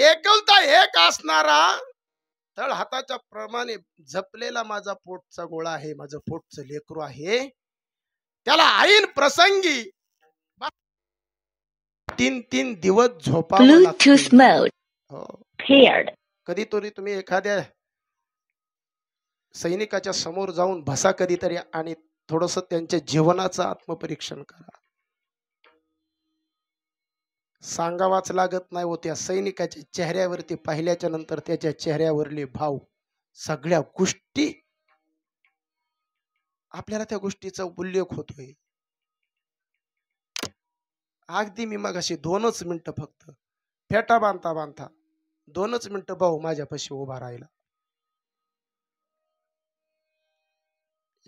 एकुलता एक असणारा तळ हाताच्या प्रमाणे जपलेला माझा पोटचा गोळा आहे, माझं पोटचं लेकरू आहे. त्याला आईन प्रसंगी 3-3 दिवस झोपावं लागतं. कधीतरी तुम्ही एखाद्या सैनिकाच्या समोर जाऊन बसा कधीतरी आणि थोडस त्यांच्या जीवनाचं आत्मपरीक्षण करा. सांगावाच लागत नाही हो, त्या सैनिकाच्या चेहऱ्यावरती पाहिल्याच्या नंतर त्याच्या चेहऱ्यावरले भाव, सगळ्या गोष्टी आपल्याला त्या गोष्टीचा उल्लेख होतोय. अगदी मी मगाशी 2च मिनिटं फक्त फेटा बांधता बांधता 2च मिनिटं भाऊ माझ्यापाशी उभा राहिला.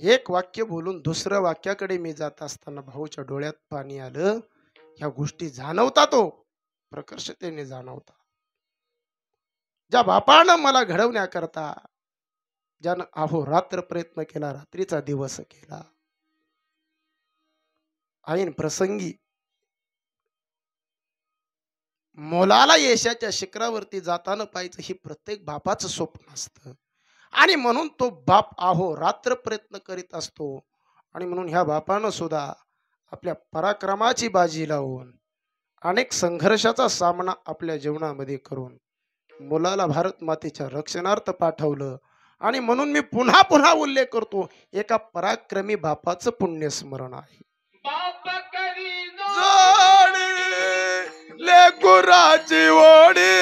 एक वाक्य बोलून दुसऱ्या वाक्याकडे मी जात असताना भाऊच्या डोळ्यात पाणी आलं. ह्या गोष्टी जाणवतात, तो प्रकर्षतेने जाणवता. ज्या बापानं मला घडवण्याकरता ज्यानं अहोरात्र प्रयत्न केला, रात्रीचा दिवस केला, ऐन प्रसंगी मोलाला यशाच्या शिखरावरती जाताना पाहिजे ही प्रत्येक बापाचं स्वप्न असतं. आणि म्हणून तो बाप अहोरात्र प्रयत्न करीत असतो. आणि म्हणून ह्या बापानं सुद्धा आपल्या पराक्रमाची बाजी लावून अनेक संघर्षाचा सामना आपल्या जीवनामध्ये करून मुलाला भारत मातेच्या रक्षणार्थ पाठवलं. आणि म्हणून मी पुन्हा पुन्हा उल्लेख करतो, एका पराक्रमी बापाचं पुण्यस्मरण आहे. लेकुराची ओढी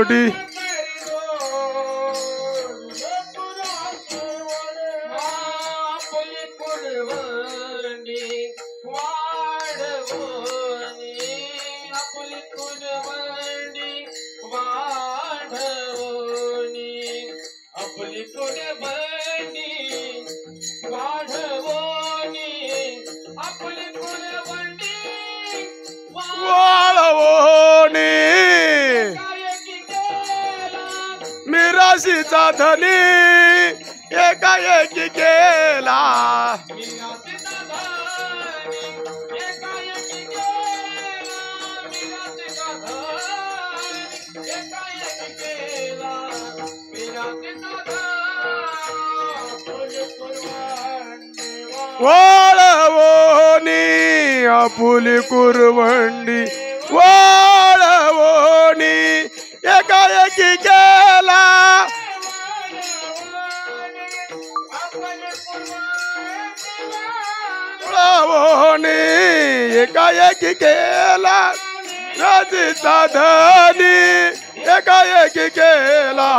जोडी वाळवणी मिराशीचा धनी एकाएकी गेला वाळवणी आपुली कुरवंडी वाळवणी एकाएकी गेला वाळवणी एकाएकी गेला राजीचा धनी एकाएकी गेला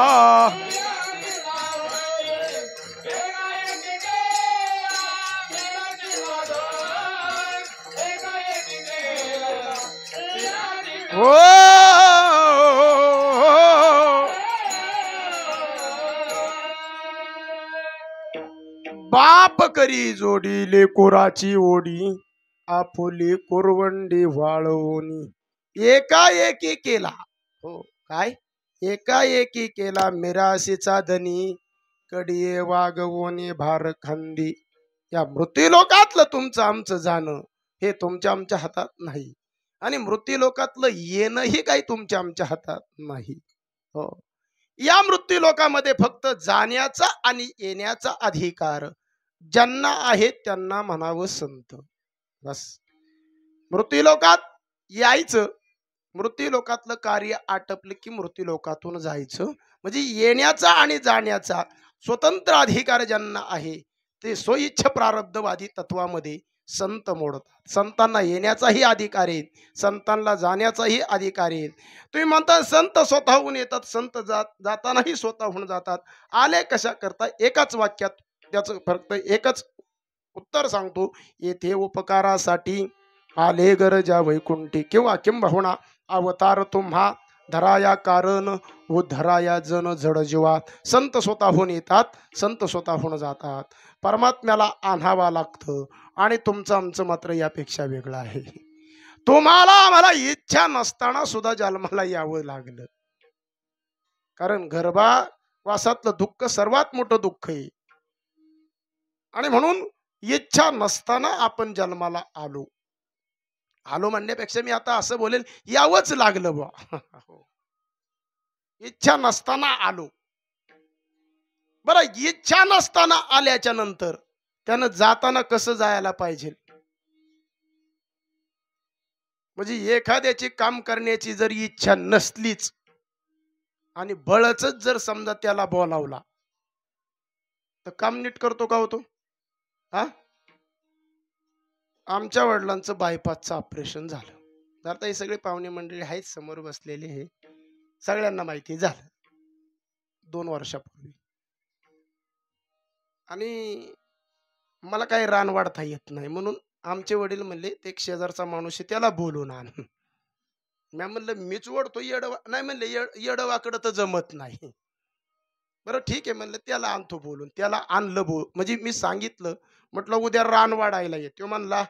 हो बाप करी जोडी लेकुराची ओढी आपुली कुरवंडी वाळवणी एकाएकी केला हो काय एकाएकी केला मिराशीचा धनी कडिये वागवणे भार खांदी या मृत्यूलोकातलं तुमचं आमचं जाणं हे तुमच्या आमच्या हातात नाही आणि मृत्यूलोकातलं येणंही काही तुमच्या आमच्या हातात नाही हो या मृत्यूलोकामध्ये फक्त जाण्याचा आणि येण्याचा अधिकार ज्यांना आहे त्यांना म्हणावं संत बस मृत्यूलोकात यायचं मृत्यूलोकातलं कार्य आटपलं की मृत्यूलोकातून जायचं म्हणजे येण्याचा आणि जाण्याचा स्वतंत्र अधिकार ज्यांना आहे ते स्वइच्छ प्रारब्धवादी तत्वामध्ये संत मोडतात संतांना येण्याचाही अधिकार आहे संतांना जाण्याचाही अधिकार आहे तुम्ही म्हणता संत स्वतःहून येतात संत जातानाही स्वतःहून जातात आले कशा करता एकाच वाक्यात त्याचं फक्त एकच उत्तर सांगतो येथे उपकारासाठी आले गरजा वैकुंठी किंवा किंबहुना अवतार तुम्हा धराया कारण व धराया जन जड जीवा संत स्वतःहून येतात संत स्वतःहून जातात परमात्म्याला आणावा लागतं आणि तुमचं आमचं मात्र यापेक्षा वेगळं आहे तुम्हाला आम्हाला इच्छा नसताना सुद्धा जन्माला यावं लागलं कारण गर्भावासातलं दुःख सर्वात मोठं दुःख आहे आणि म्हणून इच्छा नसताना आपण जन्माला आलो आलो म्हणण्यापेक्षा मी आता असं बोलेल यावंच लागलं बा इच्छा नसताना आलो बरं इच्छा नसताना आल्याच्या नंतर त्यानं जाताना कसं जायला पाहिजे म्हणजे एखाद्याची काम करण्याची जर इच्छा नसलीच आणि बळच जर समजा त्याला बोलावला तर काम नीट करतो का होतो हा आमच्या वडिलांचं बायपासचं ऑपरेशन झालं आता हे सगळे पाहुणे मंडळी आहेत समोर बसलेले हे सगळ्यांना माहिती झालं 2 वर्षापूर्वी आणि मला काही रान वाढता येत नाही म्हणून आमचे वडील म्हणले ते एक शेजारचा माणूस आहे त्याला बोलून आण मी म्हणलं मीच ओढतो येडवा नाही म्हणले येडवाकडं तर जमत नाही बरं ठीक आहे म्हणलं त्याला आणतो बोलून त्याला आणलं म्हणजे मी सांगितलं म्हटलं उद्या रान वाढायला ये तो म्हणला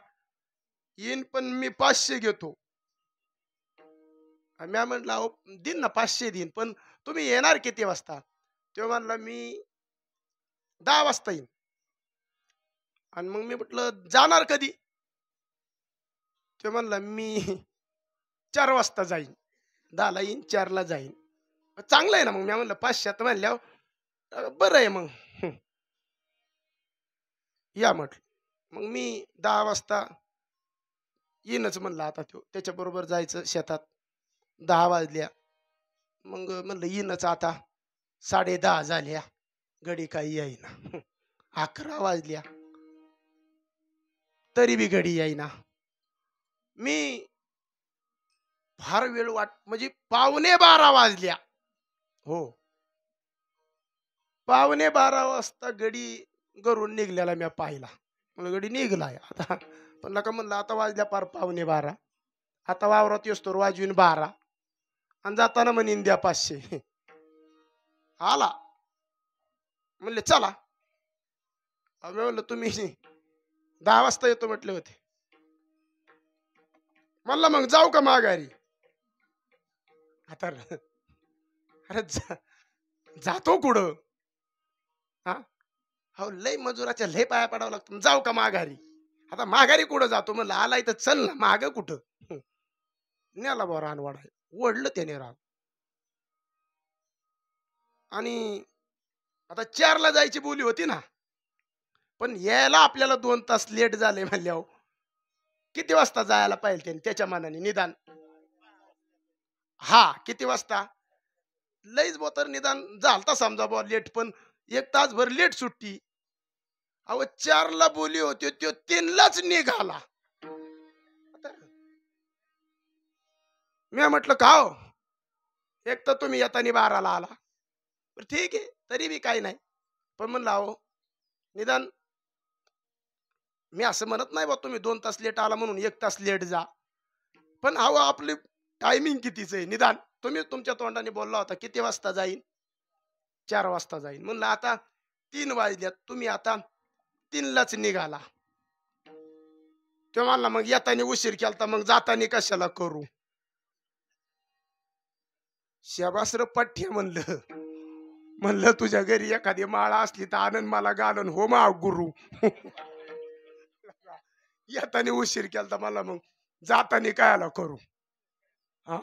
येईन पण मी 500 घेतो मी म्हटलं अहो दिन ना 500 देईन पण तुम्ही येणार किती वाजता तो म्हणला मी 10 वाजता येईन आणि मग मी म्हटलं जाणार कधी तो म्हणला मी 4 वाजता जाईन 10 ला येईन 4 ला जाईन चांगलं आहे ना मग मी म्हणलं 500 म्हणल्यावर बरं आहे मग या म्हटलं मग मी 10 वाजता येईनच म्हणलं आता तो त्याच्याबरोबर जायचं शेतात 10 वाजल्या मग म्हणलं येईनच आता 10:30 झाल्या घडी काही येईना 11 वाजल्या तरी बी घडी येईना मी फार वेळ म्हणजे 11:15 वाजल्या हो, 11:15 वाजता गडी घरून निघलेला मी पाहिला. म्हणलं गडी निघलाय आता. पण नका म्हणलं आता वाजल्या पार 11:15. आता वावरात येस्तोर वाजवीन 12 आणि जाताना म्हणीन द्या 500. आला. म्हणले चला. आम्ही म्हणलं तुम्ही 10 वाजता येतो म्हटले होते. म्हणलं मग जाऊ का माघारी? आता अरे जातो कुठं? हा, हो लय मजुराच्या लय पाया पडावं लागतं. जाऊ का माघारी? आता माघारी कुठं जातो? म्हणलं आलाय तर चल ना माग कुठं. न्याला बा रानवाडा ओढलं त्याने रान. आणि आता 4ला जायची बोली होती ना, पण यायला आपल्याला 2 तास लेट झाले म्हणल्यावर किती वाजता जायला पाहिजे त्याने त्याच्या मनाने निदान. हा, किती वाजता लईच बोतर निदान झालता समजा बा लेट, पण 1 तासभर लेट सुट्टी. अहो 4ला बोली होती तो 3लाच निघाला. आता मी म्हटलं का हो, एक तर तुम्ही येताना 12ला आला. बरं ठीक आहे तरी बी काही नाही. पण म्हणलं अहो निदान मी असं म्हणत नाही बा तुम्ही 2 तास लेट आला म्हणून 1 तास लेट जा. पण अहो आपली टायमिंग कितीच आहे निदान. तुम्ही तुमच्या तोंडाने बोलला होता किती वाजता जाईन? 4 वाजता जाईन. म्हणलं आता 3 वाजल्यात, तुम्ही आता 3लाच निघाला. तो म्हणला मग येताना उशीर केलता मग जाताना कशाला करू? शबासर पठ्य म्हणलं. म्हणलं तुझ्या घरी एखादी माळा असली तर आनंद मला घालून हो मा गुरु. येताना उशीर केलता मला मग जाताना कायला करू? हा,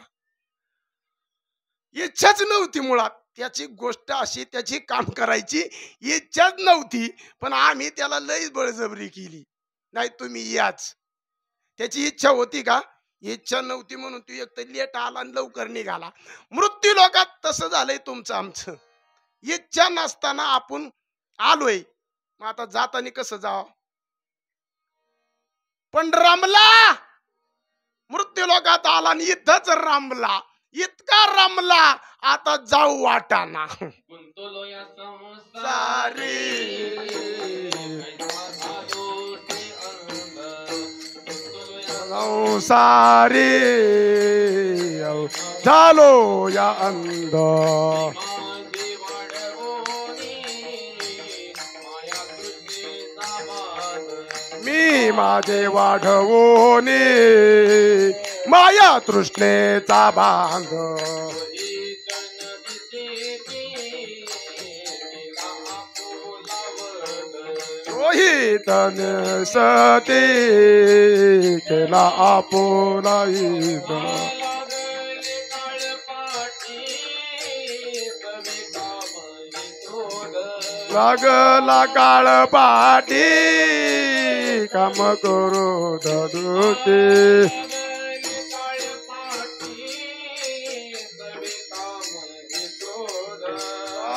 इच्छाच नव्हती मुळात. त्याची गोष्ट अशी त्याची काम करायची इच्छाच नव्हती. पण आम्ही त्याला लई बळजबरी केली. नाही तुम्ही याच. त्याची इच्छा होती का? इच्छा नव्हती म्हणून तू एक तर लेट आला आणि लवकर निघाला. मृत्यू लोकात तसं झालंय तुमचं आमचं. इच्छा नसताना आपण आलोय, मग आता जाताना कसं जावं? पण रमला, मृत्यू लोकात आला आणि इथंच रमला. इतका रमला आता जाऊ वाटाना. सारी सारी झालो या अंध. मी माझे वाढवोनी माया तृष्णेचा बांध. रोहित सती केला आपोला लागला काळ पाठी काम करू धडुते.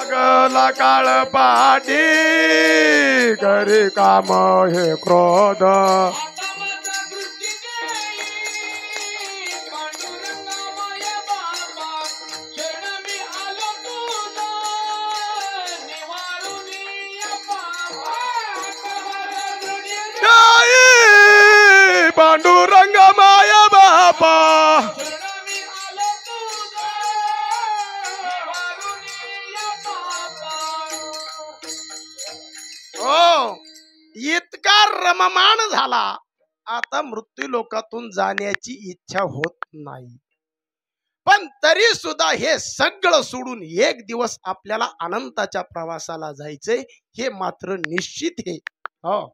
लागला काळ पाठी करी काम हे क्रोध. पांडुरंग माया बापा हो, इतका रममाण झाला आता मृत्यू लोकातून जाण्याची इच्छा होत नाही. पण तरी सुद्धा हे सगळं सोडून एक दिवस आपल्याला अनंताच्या प्रवासाला जायचंय हे मात्र निश्चित आहे. हो,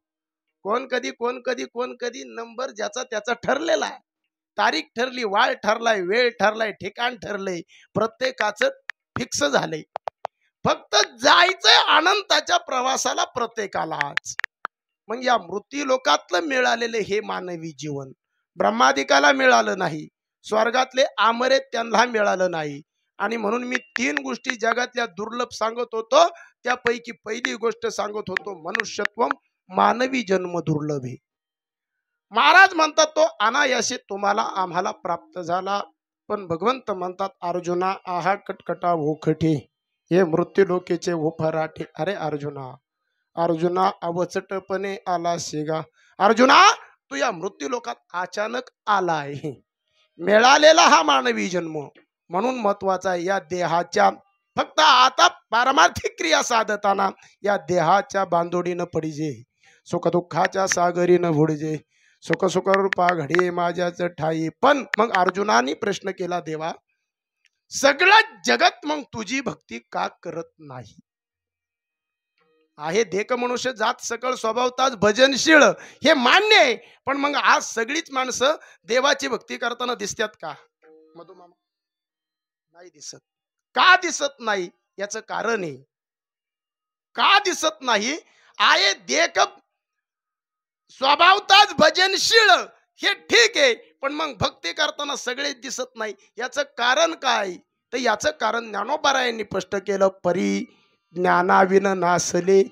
कोण कधी नंबर ज्याचा त्याचा ठरलेला आहे. तारीख ठरली, वाळ ठरलाय, वेळ ठरलाय, ठिकाण ठरलंय, प्रत्येकाचं फिक्स झालंय. फक्त जायचंय अनंताच्या प्रवासाला प्रत्येकालाच. मग या मृत्यू लोकातलं मिळालेलं हे मानवी जीवन ब्रह्मादिकाला मिळालं नाही, स्वर्गातले आमरे त्यांना मिळालं नाही. आणि म्हणून मी 3 गोष्टी जगातल्या दुर्लभ सांगत होतो. त्यापैकी पहिली गोष्ट सांगत होतो मनुष्यत्व, मानवी जन्म दुर्लभ आहे. महाराज म्हणतात तो अनायासे तुम्हाला आम्हाला प्राप्त झाला. पण भगवंत म्हणतात अर्जुना आहा कटकटा भोखटे हे मृत्यू लोकेचे फराटे. अरे अर्जुना, अर्जुना अवचटपणे आला शेगा. अर्जुना, तू या मृत्यू लोकात अचानक आला आहे. मिळालेला हा मानवी जन्म म्हणून महत्वाचा आहे. या देहाच्या फक्त आता पारमार्थिक क्रिया साधताना या देहाच्या बांधोडीनं पडिजे, सुखदुःखाच्या सागरीनं बुडजे, सुख सुख रूपा घडे माझ्याच ठाई. पण मग अर्जुनाने प्रश्न केला, देवा सगळं जगत मग तुझी भक्ती का करत नाही? आहे देख मनुष्य जात सकळ स्वभावताच भजनशील, हे मान्य आहे. पण मग आज सगळीच माणसं देवाची भक्ती करताना दिसतात का मधुमामा? नाही दिसत. का दिसत नाही याचं कारण आहे. का दिसत नाही? आहे देख स्वभावताच भजनशील, हे ठीक आहे. पण मग भक्ती करताना सगळेच दिसत नाही, याचं कारण काय? तर याचं कारण ज्ञानोबारायांनी स्पष्ट केलं. परी ज्ञानाविन नासले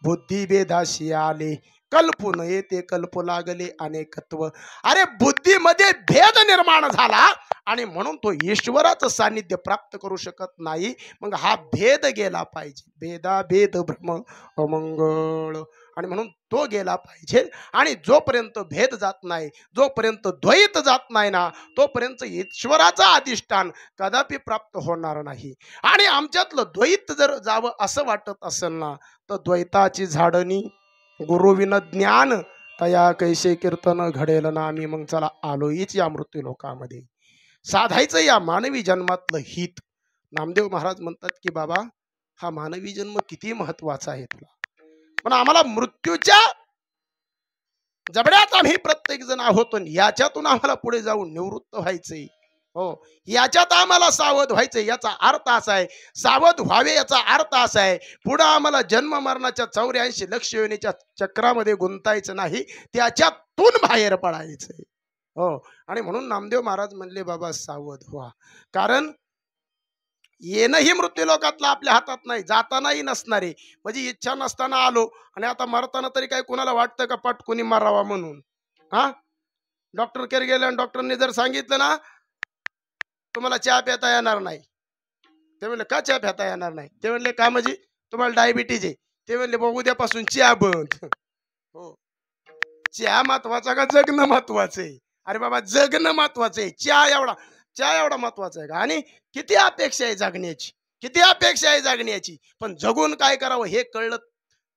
बुद्धी भेदाशी आले, कल्पून येते कल्पू लागले अनेकत्व. अरे बुद्धीमध्ये भेद निर्माण झाला आणि म्हणून तो ईश्वराचं सानिध्य प्राप्त करू शकत नाही. मग हा भेद गेला पाहिजे. भेदा भेद भ्रम अमंगळ, आणि म्हणून तो गेला पाहिजे. आणि जोपर्यंत भेद जात नाही, जोपर्यंत द्वैत जात नाही ना, तोपर्यंत ईश्वराचं अधिष्ठान कदापि प्राप्त होणार नाही. आणि आमच्यातलं द्वैत जर जावं असं वाटत असेल ना, तर द्वैताची झाडणी गुरुविन ज्ञान तया कैसे कीर्तन घडेल ना. आम्ही मग चला आलोईच या मृत्यू लोकामध्ये, साधायचं या मानवी जन्मातलं हित. नामदेव महाराज म्हणतात की बाबा हा मानवी जन्म किती महत्वाचा आहे तुला, पण आम्हाला मृत्यूच्या जबड्यात आम्ही प्रत्येक जण आहोत. याच्यातून आम्हाला पुढे जाऊन निवृत्त व्हायचंय. हो, याच्यात आम्हाला सावध व्हायचंय. याचा अर्थ असा आहे, सावध व्हावे याचा अर्थ असा आहे, पुढे आम्हाला जन्म मरणाच्या 84 लक्ष योनीच्या चक्रामध्ये गुंतायचं नाही, त्याच्यातून बाहेर पडायचंय. हो, आणि म्हणून नामदेव महाराज म्हणले बाबा सावध व्हा. कारण येणंही मृत्यू लोकातला आपल्या हातात नाही, जातानाही नसणारे. म्हणजे इच्छा नसताना आलो आणि आता मरताना तरी काय कुणाला वाटतं का पटकुनी मरावा म्हणून? हा, डॉक्टर केर गेले आणि डॉक्टरने जर सांगितलं ना तुम्हाला चहा पिता येणार नाही, ते म्हणले का चहा पिता येणार नाही? ते म्हणले का म्हणजे तुम्हाला डायबिटीज आहे? ते म्हणले बघ उद्यापासून चहा बंद. हो, चहा महत्वाचा का जगणं महत्वाचं आहे? अरे बाबा जगणं महत्वाचं आहे. चहा एवढा महत्वाचा आहे का? आणि किती अपेक्षा आहे जगण्याची, किती अपेक्षा आहे जगण्याची, पण जगून काय करावं हे कळलं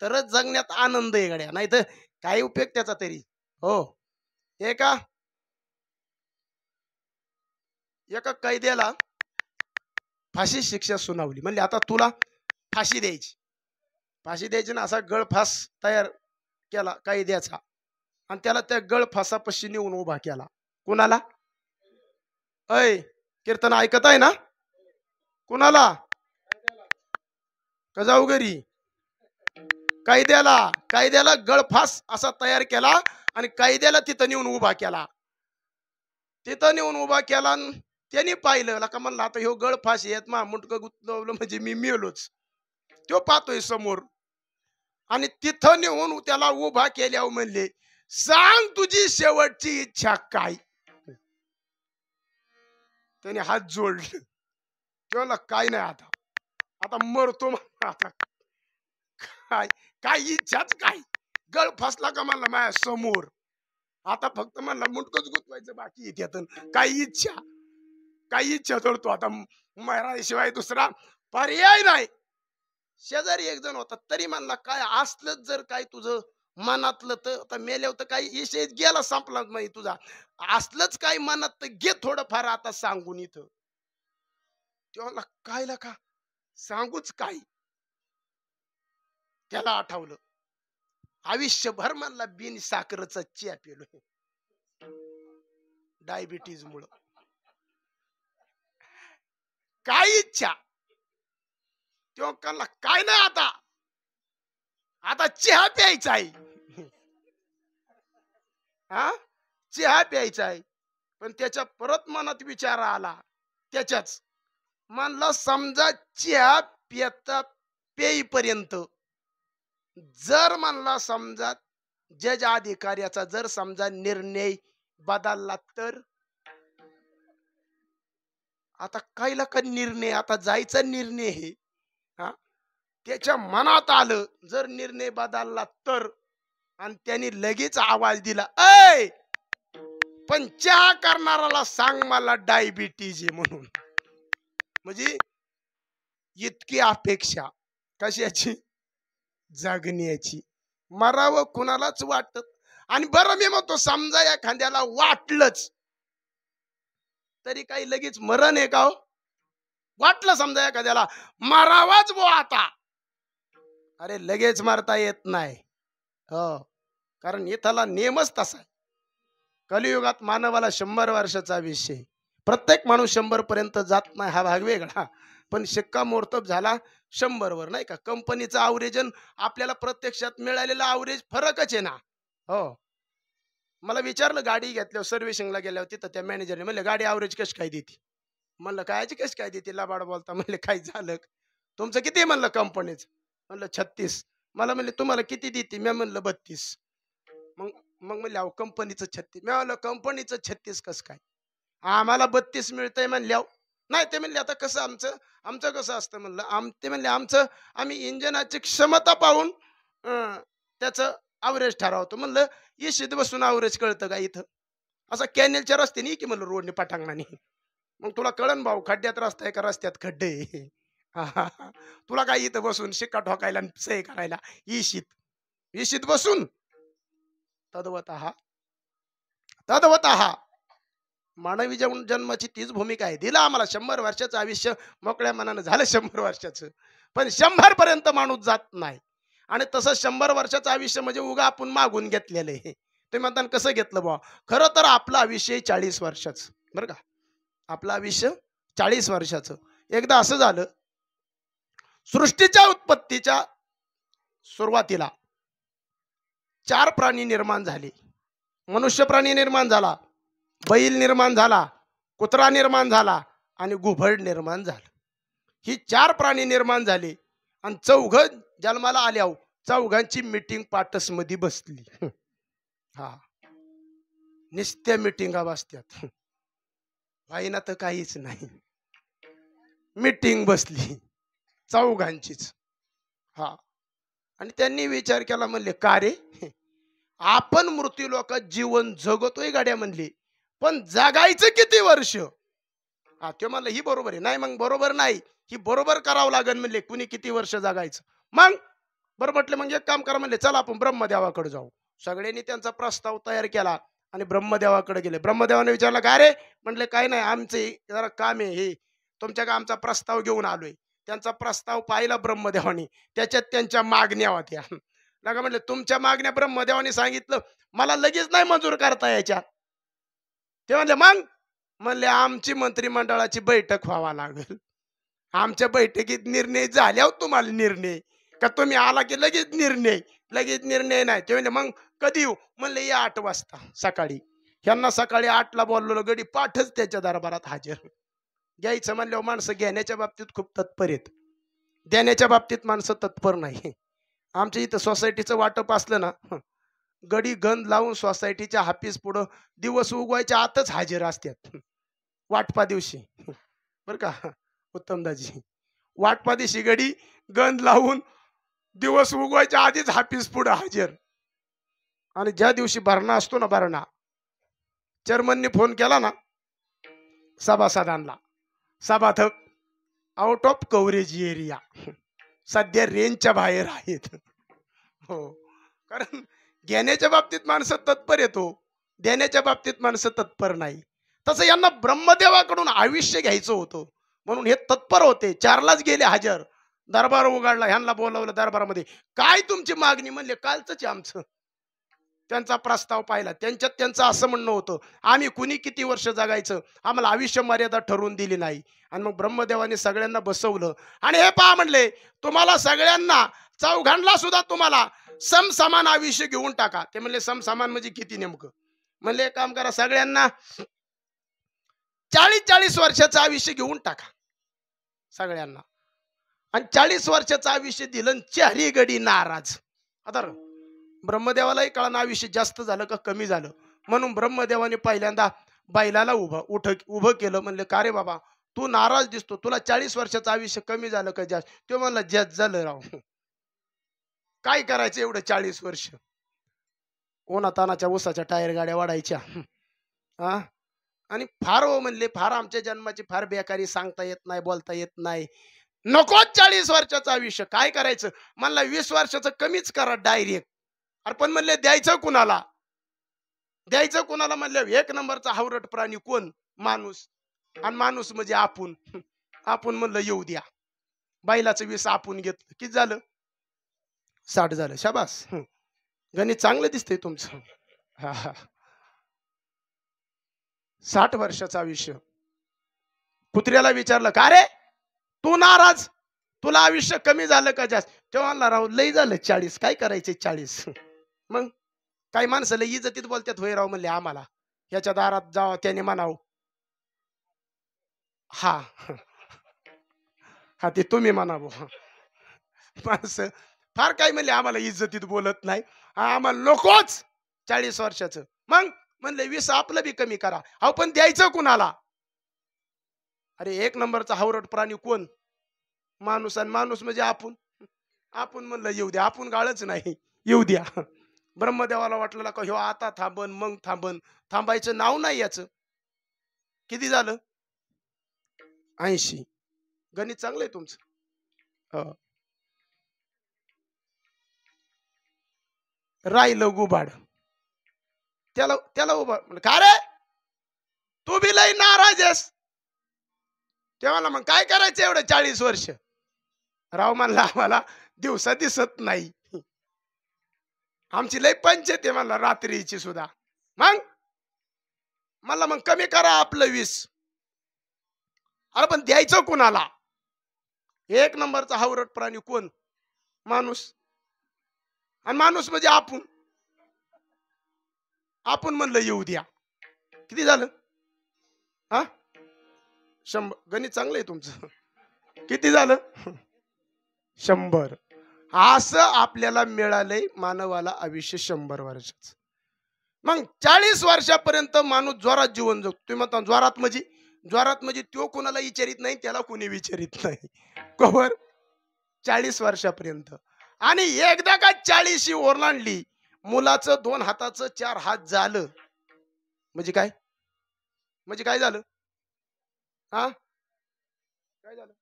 तरच जगण्यात आनंद आहे गड्या, नाही तर काय उपयोग त्याचा तरी. हो, एका कैद्याला फाशी शिक्षा सुनावली. म्हणजे आता तुला फाशी द्यायची ना, असा गळफास तयार केला कैद्याचा आणि त्याला त्या गळफासापाशी नेऊन उभा केला. कुणाला? अय कीर्तन ऐकत आहे ना? कुणाला? का जाऊ घरी? कैद्याला गळफास असा तयार केला आणि कैद्याला तिथं नेऊन उभा केला. त्यांनी पाहिलं का, म्हणलं आता ह्यो गळफास येत मा मुंडकं गुतवलं म्हणजे मी मेलोच. तो पाहतोय समोर आणि तिथं नेऊन त्याला उभा केल्यावर म्हणले सांग तुझी शेवटची इच्छा काय? त्याने हात जोडले. तेव्हा काय नाही, आता मरतो. आता काय काय इच्छाच काय? गळ फसला का म्हणला माझ्या समोर, आता फक्त म्हणला मुंडकच गुतवायचं बाकी त्यातून काही इच्छा करतो आता मराशिवाय दुसरा पर्याय नाही. शेजारी एक जण होता, तरी म्हणला काय असलंच जर काय तुझं मनातलं तर आता मेल्यावर तर काही विषय गेला संपला नाही तुझा, असलंच काय मनात तर घे थोडंफार आता सांगून इथं. तेव्हा काय का सांगूच काय? त्याला आठवलं आयुष्यभर म्हणला बिन साखरेचा चहा पिलो डायबिटीज मुळे. काय इच्छा? तेव्हा काय नाही, आता चहा प्यायचा आहे. हा, चहा प्यायचा आहे. पण त्याच्या परत मनात विचार आला, त्याच्याच म्हणलं समजा चहा पिता पेईपर्यंत जर म्हणला समजा जज अधिकाऱ्याचा जर समजा निर्णय बदलला तर आता कायला का निर्णय, आता जायचा निर्णय हे. हा, त्याच्या मनात आलं जर निर्णय बदलला तर, आणि त्यांनी लगेच आवाज दिला, ऐ पण चहा करणाराला सांग मला डायबिटीज आहे म्हणून. म्हणजे इतकी अपेक्षा कशाची, जगण्याची. मरावं कुणालाच वाटत. आणि बरं मी म्हणतो समजा एखाद्याला वाटलंच तरी काही लगेच मरण आहे का हो? वाटलं समजा एखाद्याला मरावाच बो आता, अरे लगेच मारता येत नाही. हो, कारण इथला नियमच तसा आहे. कलियुगात मानवाला 100 वर्षाचा आयुष्य आहे. प्रत्येक माणूस 100 पर्यंत जात नाही हा भाग वेगळा, पण शिक्कामोर्तब झाला 100 वर, नाही का. कंपनीचा आवरेज आपल्याला प्रत्यक्षात मिळालेला आवरेज फरकच आहे ना. हो, मला विचारलं गाडी घेतल्यावर सर्व्हिसिंगला गेल्यावर तिथं त्या मॅनेजरने म्हणले गाडी आवरेज कशी काय देते. म्हणलं कायची कशी काय देते, लबाड बोलता. म्हणले काय झालं, तुमचं किती आहे म्हणलं कंपनीचं. म्हणलं 36. मला म्हणले तुम्हाला किती देते, मी म्हणलं 32. मग मग म्हणले अहो कंपनीचं 36. मी म्हणलं कंपनीचं 36 कसं काय, आम्हाला 32 मिळतंय म्हणले. अहो नाही, ते म्हणले आता कसं आमचं आमचं कसं असतं म्हणलं. ते म्हणले आमचं आम्ही इंजनाची क्षमता पाहून त्याचं अवरेज ठरवतो. म्हणलं इशीत बसून अवरेज कळतं का इथं, असा कॅनेलच्या रस्त्याने की म्हणलं रोडने पटांगणाने. मग तुला कळन भाऊ खड्ड्यात रस्ता आहे का रस्त्यात खड्डे आहे. तुला काय इथं बसून शिक्का ठोकायला सही करायला इशीत इशीत बसून. तद्वतः तद्वतः मानवी जन्माची तीच भूमिका आहे. दिला आम्हाला 100 वर्षाचं आयुष्य, मोकळ्या मनानं झालं 100 वर्षाचं, पण 100 पर्यंत माणूस जात नाही. आणि तसं 100 वर्षाचं आयुष्य म्हणजे उगा आपण मागून घेतलेलं आहे. ते म्हणतात कसं घेतलं बुवा, खरं तर आपलं आयुष्य 40 वर्षाचं बरं का. आपलं आयुष्य 40 वर्षाचं. एकदा असं झालं, सृष्टीच्या उत्पत्तीच्या सुरुवातीला 4 प्राणी निर्माण झाले. मनुष्य प्राणी निर्माण झाला, बैल निर्माण झाला, कुत्रा निर्माण झाला आणि घुबड निर्माण झालं. ही 4 प्राणी निर्माण झाले आणि चौघं जन्माला आल्या. चौघांची मीटिंग पाटस मध्ये बसली. हा, निस्त्या मीटिंगा बसत्यात, व्हायना तर काहीच नाही. मीटिंग बसली चौघांचीच. हा, आणि त्यांनी विचार केला, म्हणले का रे आपण मृत्यू लोकात जीवन जगतोय गाड्या म्हणले, पण जगायचं किती वर्ष. हा, ते म्हणलं ही बरोबर आहे. नाही मग बरोबर नाही, ही बरोबर करावं लागेल म्हणले, कुणी किती वर्ष जगायचं. मग बरं म्हटलं मग एक काम करा म्हणले, चला आपण ब्रह्मदेवाकडे जाऊ. सगळ्यांनी त्यांचा प्रस्ताव तयार केला आणि ब्रह्मदेवाकडे गेले. ब्रह्मदेवाने विचारलं काय रे, म्हणले काय नाही आमचे जरा काम आहे, हे तुमच्या आमचा प्रस्ताव घेऊन आलोय. त्यांचा प्रस्ताव पाहिला ब्रह्मदेवानी, त्याच्यात त्यांच्या मागण्या होत्या. लगा म्हणले तुमच्या मागण्या ब्रह्मदेवाने सांगितलं मला लगेच नाही मंजूर करता यायच्या. ते म्हणले मग, म्हणले आमची मंत्रिमंडळाची बैठक व्हावा लागेल. आमच्या बैठकीत निर्णय झाल्यावर तुम्हाला निर्णय, का तुम्ही आला की लगेच निर्णय, लगेच निर्णय नाही. ते म्हणले मग कधी येऊ, म्हणले या 8 वाजता सकाळी. ह्यांना सकाळी 8ला बोलवलं, गडी पाठच त्याच्या दरबारात हजर. घ्यायचं म्हणल्यावर माणसं घेण्याच्या बाबतीत खूप तत्पर आहेत, देण्याच्या बाबतीत माणसं तत्पर नाही. आमच्या इथं सोसायटीचं वाटप असलं ना, गडी गंध लावून सोसायटीच्या हापीस पुढं दिवस उगवायच्या आतच हजर असतात वाटपा दिवशी बरं का उत्तमदाजी. वाटपा दिवशी गडी गंध लावून दिवस उगवायच्या आधीच हापीस पुढं हजर. आणि ज्या दिवशी भरणा असतो ना, भरणा, चेअरमनने फोन केला ना सभासदांना, सभासद आउट ऑफ कव्हरेज एरिया, सध्या रेंजच्या बाहेर आहेत. हो, कारण घेण्याच्या बाबतीत माणसं तत्पर येतो, देण्याच्या बाबतीत माणसं तत्पर नाही. तसं यांना ब्रह्मदेवाकडून आयुष्य घ्यायचं होतं म्हणून हे तत्पर होते. 4लाच गेले हजर. दरबार उघडला, ह्यांना बोलावलं दरबारामध्ये. काय तुमची मागणी, म्हणले कालच आमचं. त्यांचा प्रस्ताव पाहिला, त्यांच्यात त्यांचं असं म्हणणं होतं आम्ही कुणी किती वर्ष जगायचं, आम्हाला आयुष्य मर्यादा ठरवून दिली नाही. आणि मग ब्रह्मदेवाने सगळ्यांना बसवलं आणि हे पहा म्हणले तुम्हाला सगळ्यांना चौघांना सुद्धा तुम्हाला समसमान आयुष्य घेऊन टाका. ते म्हणले समसमान म्हणजे किती नेमकं, म्हणले काम करा सगळ्यांना 40-40 वर्षाचं आयुष्य घेऊन टाका सगळ्यांना. आणि 40 वर्षाचं आयुष्य दिलं, 4ही गडी नाराज. आता ब्रह्मदेवालाही कळना आयुष्य जास्त झालं का कमी झालं, म्हणून ब्रह्मदेवाने पहिल्यांदा बैलाला उभं केलं. म्हणले का रे बाबा तू नाराज दिसतो, तुला 40 वर्षाचं आयुष्य कमी झालं का जास्त? तो म्हणला जास्त झालं राव. काय करायचं एवढं 40 वर्ष? उन्हातानाच्या ऊसाच्या टायर गाड्या वाढायच्या. हा, आणि फार हो म्हणले, फार आमच्या जन्माची फार बेकारी, सांगता येत नाही, बोलता येत नाही. नको 40 वर्षाचं आयुष्य, काय करायचं? म्हणला 20 वर्षाचं कमीच करा डायरेक्ट. अरे पण म्हणले द्यायचं कुणाला? द्यायचं कुणाला म्हणले, एक नंबरचा हावरट प्राणी कोण? माणूस. आणि माणूस म्हणजे आपण. आपण म्हणलं येऊ द्या. बैलाचं 20 आपण घेतलं, किती झालं? 60 झालं. शाबास. गणित चांगलं दिसतंय तुमचं. हा हा. 60 वर्षाचं आयुष्य. कुत्र्याला विचारलं, का रे तू नाराज, तुला आयुष्य कमी झालं का जास्त? तेव्हा म्हणला, राव लय झालं 40, काय करायचे 40? मग काही माणसं लय इज्जतीत बोलतात, होय राव म्हणले आम्हाला, याच्या दारात जावा त्याने म्हणाव. हा हा, ते तुम्ही म्हणावं. माणसं फार काय म्हणले, आम्हाला इज्जतीत बोलत नाही, आम्हाला नकोच 40 वर्षाचं. मग म्हणले 20 आपलं बी कमी करा. अहो पण द्यायचं कुणाला? अरे एक नंबरचा हावरट प्राणी कोण? माणूस. आणि माणूस म्हणजे आपण. आपण म्हणलं येऊ द्या, आपण गाळच नाही, येऊ द्या. ब्रह्मदेवाला वाटलं का ह्यो आता थांबन मग थांबन, थांबायचं नाव नाही याचं. किती झालं? 80. गणित चांगलंय तुमचं. हो. राहिलं गुबाड. त्याला त्याला उभा, का रे तू बी लय नाराज आहेस? तेव्हा मग काय करायचं एवढं 40 वर्ष? राव म्हणला, आम्हाला दिवसा दिसत नाही, आमची लय पंचायत आहे म्हणला रात्रीची सुद्धा. मग म्हणला मग कमी करा आपलं 20. अरे पण द्यायचं कुणाला? एक नंबरचा हावरट प्राणी कोण? माणूस. आणि माणूस म्हणजे आपण. आपण म्हणलं येऊ द्या. किती झालं? हा, 100. गणित चांगलं आहे तुमचं. किती झालं? 100. असं आपल्याला मिळालंय मानवाला आयुष्य 100 वर्षाचं. मग 40 वर्षापर्यंत माणूस जोरात जीवन जगतो. तुम्ही म्हणता जोरात म्हणजे? जोरात म्हणजे तो कोणाला विचारित नाही, त्याला कोणी विचारित नाही. कवर 40 वर्षापर्यंत. आणि एकदा का 40 ओलांडली, मुलाचं 2 हाताचं 4 हात झालं म्हणजे काय? म्हणजे काय झालं? हा, काय झालं?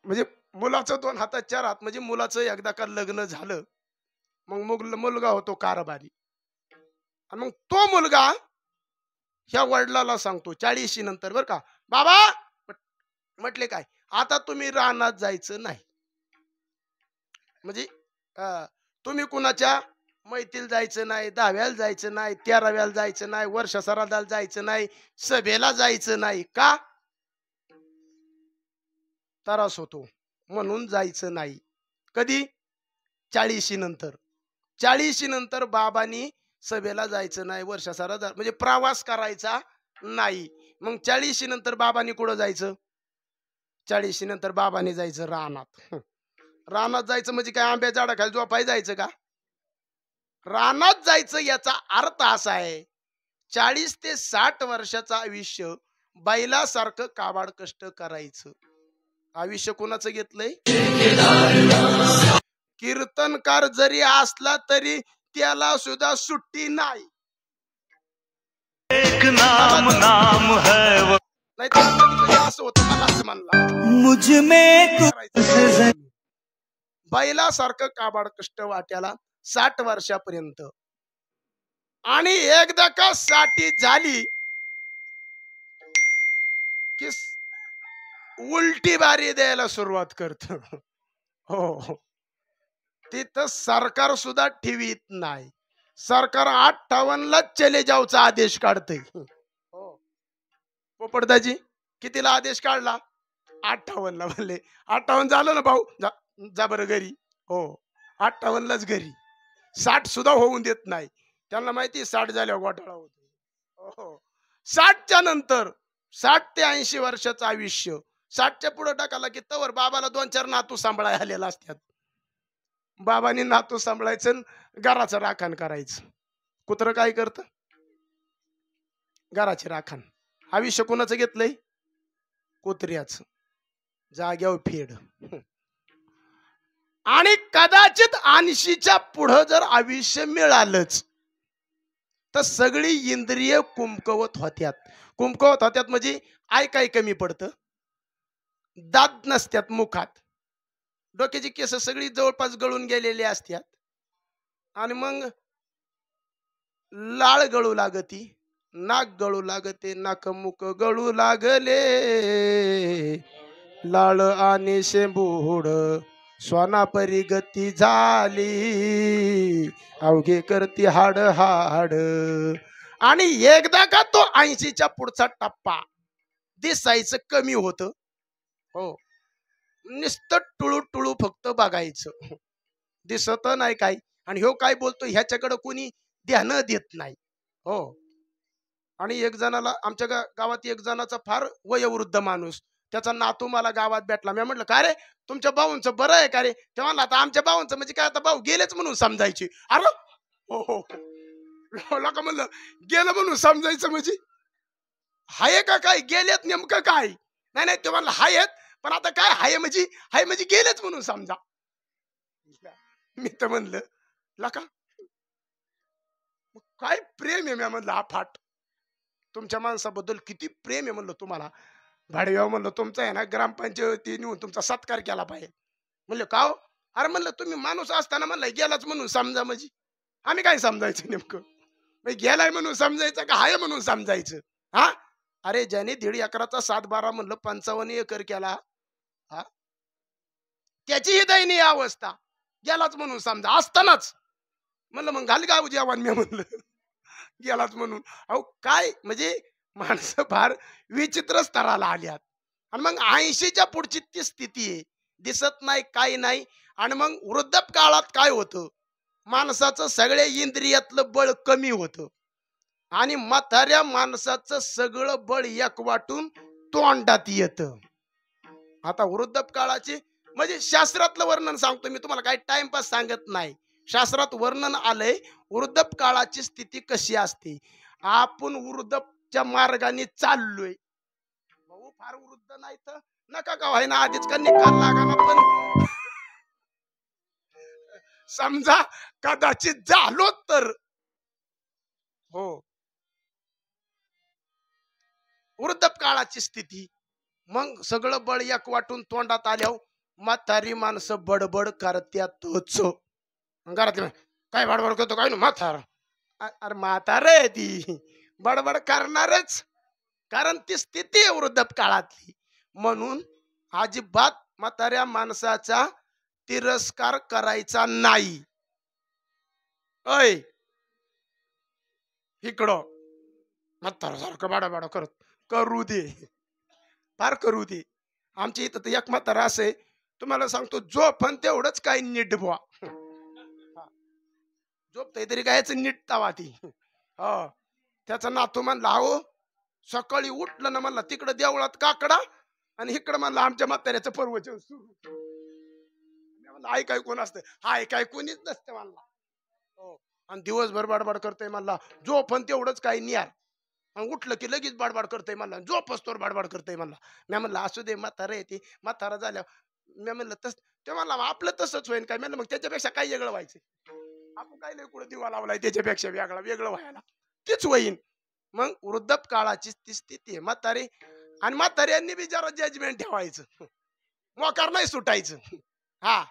म्हणजे मुलाचं 2 हातात 4 हात म्हणजे मुलाचं एकदा का लग्न झालं, मग मुलगा होतो कारभारी. आणि मग तो मुलगा ह्या वडिलाला सांगतो 40 नंतर, बर का बाबा, म्हटले काय, आता तुम्ही रानात जायचं नाही. म्हणजे तुम्ही कुणाच्या मैतील जायचं नाही, 10व्याला जायचं नाही, 13व्याला जायचं नाही, वर्ष सरादाला जायचं नाही, सभेला जायचं नाही. का? त्रास होतो म्हणून जायचं नाही. कधी? 40 नंतर. 40 नंतर बाबांनी सभेला जायचं नाही, वर्ष सरादा म्हणजे प्रवास करायचा नाही. मग 40 नंतर बाबांनी कुठं जायचं? 40 नंतर बाबांनी जायचं रानात. रानात जायचं म्हणजे काय, आंब्या झाडाखाली झोपाय जायचं का? रानात जायचं याचा अर्थ असा आहे, 40 ते 60 वर्षाचं आयुष्य बैलासारखं काबाड कष्ट करायचं. आयुष्य कोणाचं घेतलंय? कीर्तनकार जरी असला तरी त्याला सुद्धा सुट्टी नाही. एक नाम नाम है वो. नाही तर कधी असं होतं, मला असं म्हणला मुझ में बैलासारखं काबाड कष्ट वाट्याला 60 वर्षापर्यंत. आणि एकदा का 60 झाली की उलटी बारी द्यायला सुरुवात करत. हो, तिथं सरकार सुद्धा ठेवीत नाही. सरकार 58ला चले जाऊचा आदेश काढतंय. हो, पोपटदाजी कितीला आदेश काढला? 58ला. म्हणले 58 झालं ना भाऊ, जा बरं घरी. हो, 58लाच घरी. 60 सुद्धा होऊन देत नाही. त्यांना माहिती 60 झाल्यावर घोटाळा होतो. हो, 60च्या नंतर 60 ते 80 वर्षाचं आयुष्य, 60च्या पुढे टाकाला की तवर बाबाला 2-4 नातू सांभाळाय आलेला असतात. बाबांनी नातू सांभाळायचं, घराचं राखण करायचं. कुत्र काय करतं? घराची राखण. आयुष्य कोणाचं घेतलंय? कुत्र्याचं. जाग्यावर फेड. आणि कदाचित 80च्या पुढं जर आयुष्य मिळालंच तर सगळी इंद्रिय कुमकवत होत्यात. कुमकवत होत्यात म्हणजे काय कमी पडतं? दात नसत्यात मुखात, डोक्याची केस सगळी जवळपास गळून गेलेली असतात आणि मग लाळ गळू लागती, नाक गळू लागते, नाक मुख गळू लागले, लाळ आणि शेंबूड स्वानापरी गती झाली, अवघे करती हाड हाड. आणि एकदा का तो 80च्या पुढचा टप्पा दिसायचं कमी होत, हो, नुसतं टुळू टुळू फक्त बघायचं, दिसत नाही काय. आणि ह्यो काय बोलतो ह्याच्याकडे कोणी ध्यान देत नाही. हो. आणि एक जणाला आमच्या गावात एक जणाचा फार वयोवृद्ध माणूस, त्याचा नातू मला गावात भेटला. मी म्हटलं काय रे तुमच्या भाऊंचं बरं आहे का रे? ते म्हणला आता आमच्या भाऊंचं म्हणजे काय, आता भाऊ गेलेच म्हणून समजायची. अरे हो हो का म्हणलं गेलं म्हणून समजायचं म्हणजे हाय का काय? गेलेत नेमकं काय? नाही नाही ते म्हणलं हायत, पण आता काय हाय म्हणजे गेलेच म्हणून समजा. मी तर म्हणलं लका काय प्रेम आहे. मी म्हणलं अफाट तुमच्या माणसाबद्दल किती प्रेम आहे म्हणलं तुम्हाला. भाडव्याव म्हणलं तुमचा आहे ना ग्रामपंचायती नेऊन तुमचा सत्कार केला पाहिजे. म्हणलं का हो? अरे म्हणलं तुम्ही माणूस असताना म्हणलं गेलाच म्हणून समजा म्हणजे आम्ही काय समजायचं नेमकं? गेलाय म्हणून समजायचं का हाय म्हणून समजायचं? हा अरे ज्याने 1.5 एकराचा 7-12 म्हणलं 55 एकर केला, हा त्याची ही दयनीय अवस्था, गेलाच म्हणून समजा असतानाच. म्हणलं मग घाल गाव जेवण. मी म्हणलं गेलाच म्हणून. अहो काय म्हणजे माणसं फार विचित्र स्तराला आल्यात. आणि मग 80च्या पुढची ती स्थिती आहे, दिसत नाही काही नाही. आणि मग वृद्धापकाळात काय होतं, माणसाचं सगळ्या इंद्रियातलं बळ कमी होतं आणि म्हाताऱ्या माणसाचं सगळं बळ एक वाटून तोंडात येतं. आता वृद्धापकाळाचे म्हणजे शास्त्रातलं वर्णन सांगतो मी तुम्हाला, काही टाइमपास सांगत नाही. शास्त्रात वर्णन आलंय वृद्धापकाळाची स्थिती कशी असते. आपण वृद्धच्या मार्गाने चाललोय, भाऊ फार वृद्ध नाही तर नका का व्हायना आधीच का निकाल लागाना, पण समजा कदाचित झालो तर हो वृद्धपकाळाची स्थिती. मग सगळं बळ एक वाटून तोंडात आल्यावर म्हातारी माणसं बडबड करत्यातच. घरातले काय बडबड करतो काय ना म्हातार? अरे म्हातार आहे ती, बडबड करणारच, कारण ती स्थिती आहे वृद्धपकाळातली. म्हणून अजिबात म्हाताऱ्या माणसाचा तिरस्कार करायचा नाही. ऐ इकडं म्हाताऱ्यासारखं बाडाबाडा करत करू दे, फार करू दे. आमच्या इथं तर एक म्हातारा असे तुम्हाला सांगतो, झोप तेवढंच काय नीट बुवा, झोपतय तरी कायचं नीट तावा ती. हो त्याचा नातू म्हणला अहो सकाळी उठलं ना म्हणला तिकडं देवळात काकडा आणि इकडं म्हणलं आमच्या म्हाताऱ्याचं प्रवचन सुरू. आय काय कोण असतं? हाय काय कोणीच नसतं म्हणला. हो आणि दिवसभर बाडबाड करतोय म्हणला, झोप तेवढंच काय नियार, आणि उठलं की लगेच बाडबाड करतोय म्हणला, झोप असतोवर बाडबाड करतोय म्हणला. मी म्हणलं असू दे म्हातारा येते, म्हातारा झाल्या. मी म्हणलं तस ते म्हणला आपलं तसंच होईन काय? म्हणलं मग त्याच्यापेक्षा काय वेगळं व्हायचं? आपण काय लय कुठं दिवा लावलाय त्याच्यापेक्षा वेगळं व्हायला तीच होईन. मग वृद्धपकाळाची ती स्थिती आहे म्हातारे. आणि म्हाताऱ्यांनी बी जरा जजमेंट ठेवायचं, मोकार नाही सुटायचं. हा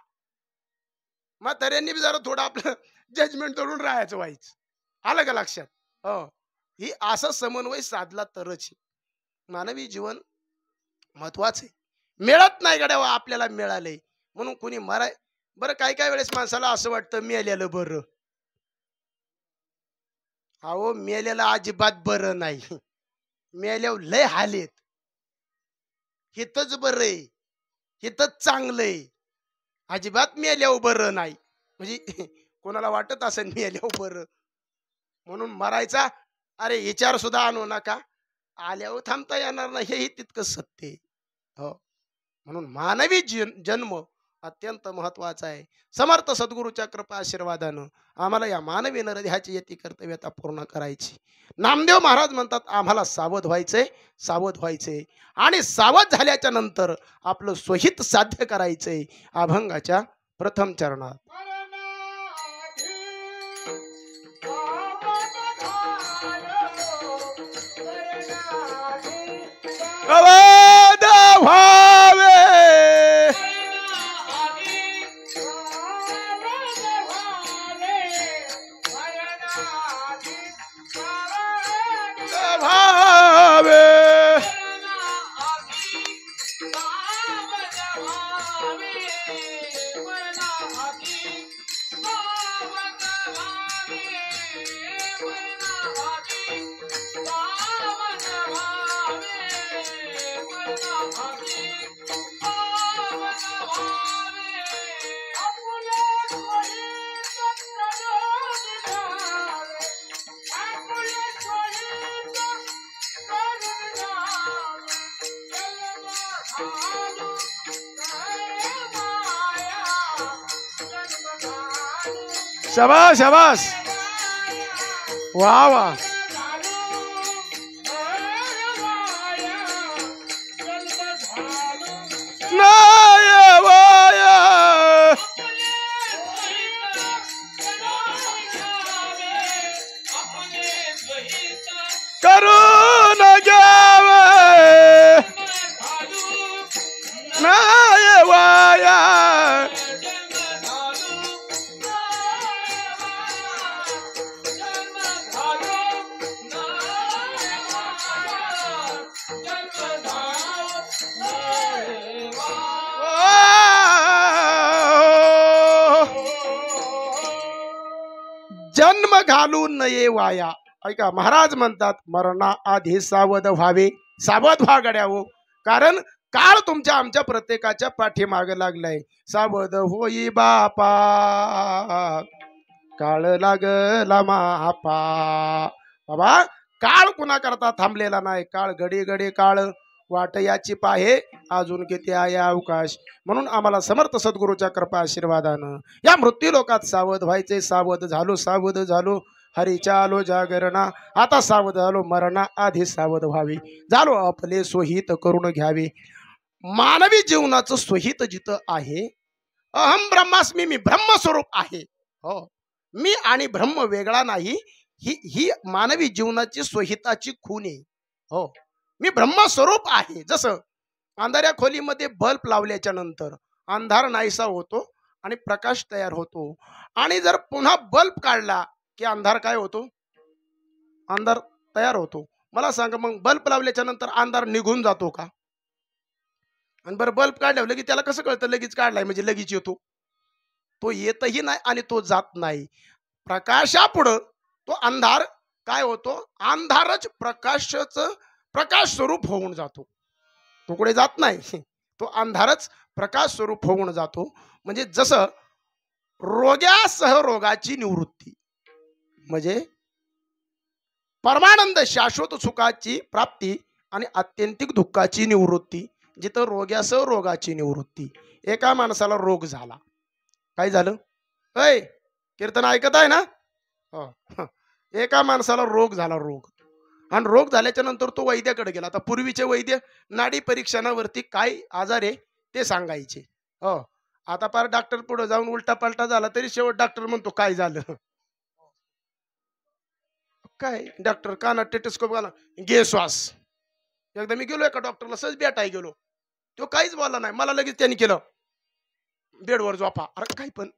म्हाताऱ्यांनी बी जरा थोडं आपलं जजमेंट तोडून राहायचं व्हायचं. आलं का लक्षात? हो ही असा समन्वय साधला तरच मानवी जीवन महत्वाचं आहे. मिळत नाही गड्या, आपल्याला मिळालंय म्हणून कोणी मराय. बरं काय वेळेस माणसाला असं वाटतं मेलेलं बरं. अहो मेलेलं अजिबात बरं नाही, मेल्यावर लय हालेत. हितच बरं आहे, हितच चांगलंय, अजिबात मेल्यावर बरं नाही. म्हणजे कोणाला वाटत असेल मेल्यावर बरं म्हणून मरायचा. अरे विचार सुद्धा आणू नका, आल्यावर थांबता येणार नाही, हेही तितकं सत्य आहे. हो म्हणून मानवी जन्म अत्यंत महत्वाचा आहे. समर्थ सद्गुरूच्या कृपा आशीर्वादानं आम्हाला या मानवी नरध्याची यती कर्तव्यता पूर्ण करायची. नामदेव महाराज म्हणतात आम्हाला सावध व्हायचंय, सावध व्हायचंय आणि सावध झाल्याच्या नंतर आपलं स्वहित साध्य करायचंय. अभंगाच्या प्रथम चरणात अवध व्हावे भावे शाबाश शाबाश वाह वाह नाय वाया करून घ्यावे नाय वाया जन्म घालून नये वाया. ऐका महाराज म्हणतात मरणा आधी सावध व्हावे. सावध व्हा गड्या हो, कारण काळ तुमच्या आमच्या प्रत्येकाच्या पाठीमाग लागलाय. सावध होई बापा काळ लागला मापा. बाबा काळ कुणा करता थांबलेला नाही. काळ घडी घडी काळ वाट याची पाहे अजून किती आहे अवकाश. म्हणून आम्हाला समर्थ सद्गुरूच्या कृपा आशीर्वादानं या मृत्यू लोकात सावध व्हायचे. सावध झालो सावध झालो हरीच्या आलो जागरणा. आता सावध झालो मरणा आधी सावध व्हावे. झालो आपले स्वहित करून घ्यावे. मानवी जीवनाचं स्वहित जिथं आहे अहम ब्रह्मास्मी मी ब्रह्मस्वरूप आहे. हो मी आणि ब्रह्म वेगळा नाही. ही मानवी जीवनाची स्वहिताची खूण आहे. हो मी ब्रह्मस्वरूप आहे. जसं अंधाऱ्या खोलीमध्ये बल्ब लावल्याच्या नंतर अंधार नाहीसा होतो आणि प्रकाश तयार होतो. आणि जर पुन्हा बल्ब काढला की अंधार काय होतो? अंधार तयार होतो. मला सांगा मग बल्ब लावल्याच्या नंतर अंधार निघून जातो का? आणि बरं बल्ब काढल्यावर लगेच त्याला कसं कळतं लगेच काढलाय म्हणजे लगेच येतो? तो येतही नाही आणि तो जात नाही. प्रकाशापुढं तो अंधार काय होतो? अंधारच प्रकाश स्वरूप होऊन जातो. तो कुठे जात नाही. तो अंधारच प्रकाश स्वरूप होऊन जातो. म्हणजे जसं रोग्यासह रोगाची निवृत्ती म्हणजे परमानंद शाश्वत सुखाची प्राप्ती आणि आत्यंतिक दुःखाची निवृत्ती. जिथं रोग्यासह रोगाची निवृत्ती. एका माणसाला रोग झाला. काय झालं? ऐ कीर्तन ऐकत आहे ना? एका माणसाला रोग झाला. रोग आणि रोग झाल्याच्या नंतर तो वैद्याकडे गेला. आता पूर्वीचे वैद्य नाडी परीक्षणावरती काय आजार आहे ते सांगायचे. हो आता पार डॉक्टर पुढे जाऊन उलटा पालटा झाला तरी शेवट डॉक्टर म्हणतो काय झालं. काय डॉक्टर काना टेटस्कोप घाला घे श्वास. एकदा मी गेलो एका डॉक्टरला सहज भेटाय गेलो. तो काहीच बोलला नाही. मला लगेच त्यांनी केलं बेडवर झोपा. अरे काय पण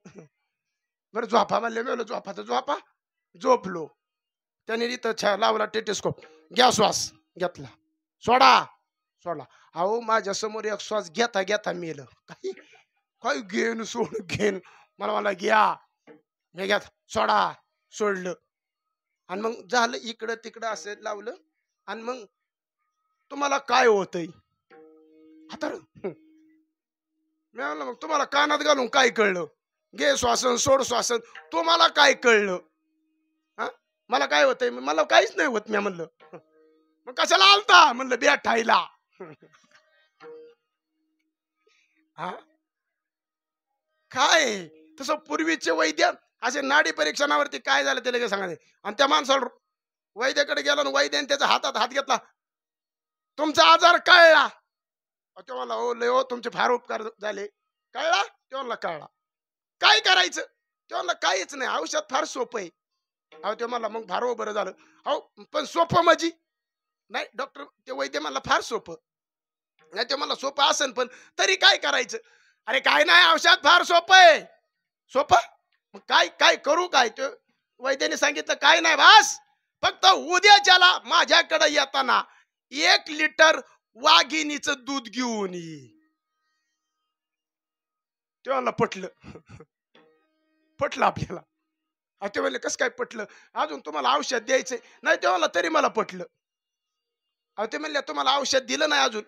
बरं झोपा म्हणले. मी झोपाचा झोपा झोपलो. त्याने तिथं लावला टेटेस्कोप. घ्या श्वास. घेतला. सोडा सोडला. अहो माझ्या समोर एक श्वास घेता घेता मेलं. काही काय घेन सोड घेन. मला घ्या. मी घ्या सोडा सोडलं. आणि मग झालं इकडं तिकडं असं लावलं. आणि मग तुम्हाला काय होतंय आता? मी म्हणलं मग तुम्हाला कानात घालून काय कळलं? घे श्वासन सोड श्वासन. तुम्हाला काय कळलं? मला काय होतंय? मला काहीच नाही होत. मी म्हणलं मग कशाला आलता? म्हणलं बेठायला. काय तसं पूर्वीचे वैद्य असे नाडी परीक्षणावरती काय झालं ते लगेच सांगायचे. आणि त्या माणसाला वैद्याकडे गेला आणि वैद्याने त्याच्या हातात हात घेतला, तुमचा आजार कळला. तो म्हणला, हो लय हो, तुमचे फार उपकार झाले. कळला? तो म्हणला कळला. काय करायचं? तो म्हणला काहीच नाही, औषध फार सोपं आहे. अहो ते म्हणला मग फार हो बरं झालं. अहो पण सोपं म्हणजे नाही डॉक्टर, ते वैद्य म्हणला फार सोपं. नाही ते मला सोपं असेल पण तरी काय करायचं? अरे काय नाही, औषध फार सोपं आहे. सोपं? मग काय काय करू काय? ते वैद्याने सांगितलं काय नाही बास, फक्त उद्याच्याला माझ्याकडे येताना 1 लिटर वाघिणीचं दूध घेऊन ये. ते म्हणला पटलं. पटलं आपल्याला. ते म्हणले कसं काय पटलं? अजून तुम्हाला औषध द्यायचंय. नाही ते म्हणला तरी मला पटलं. ते म्हणले तुम्हाला औषध दिलं नाही अजून.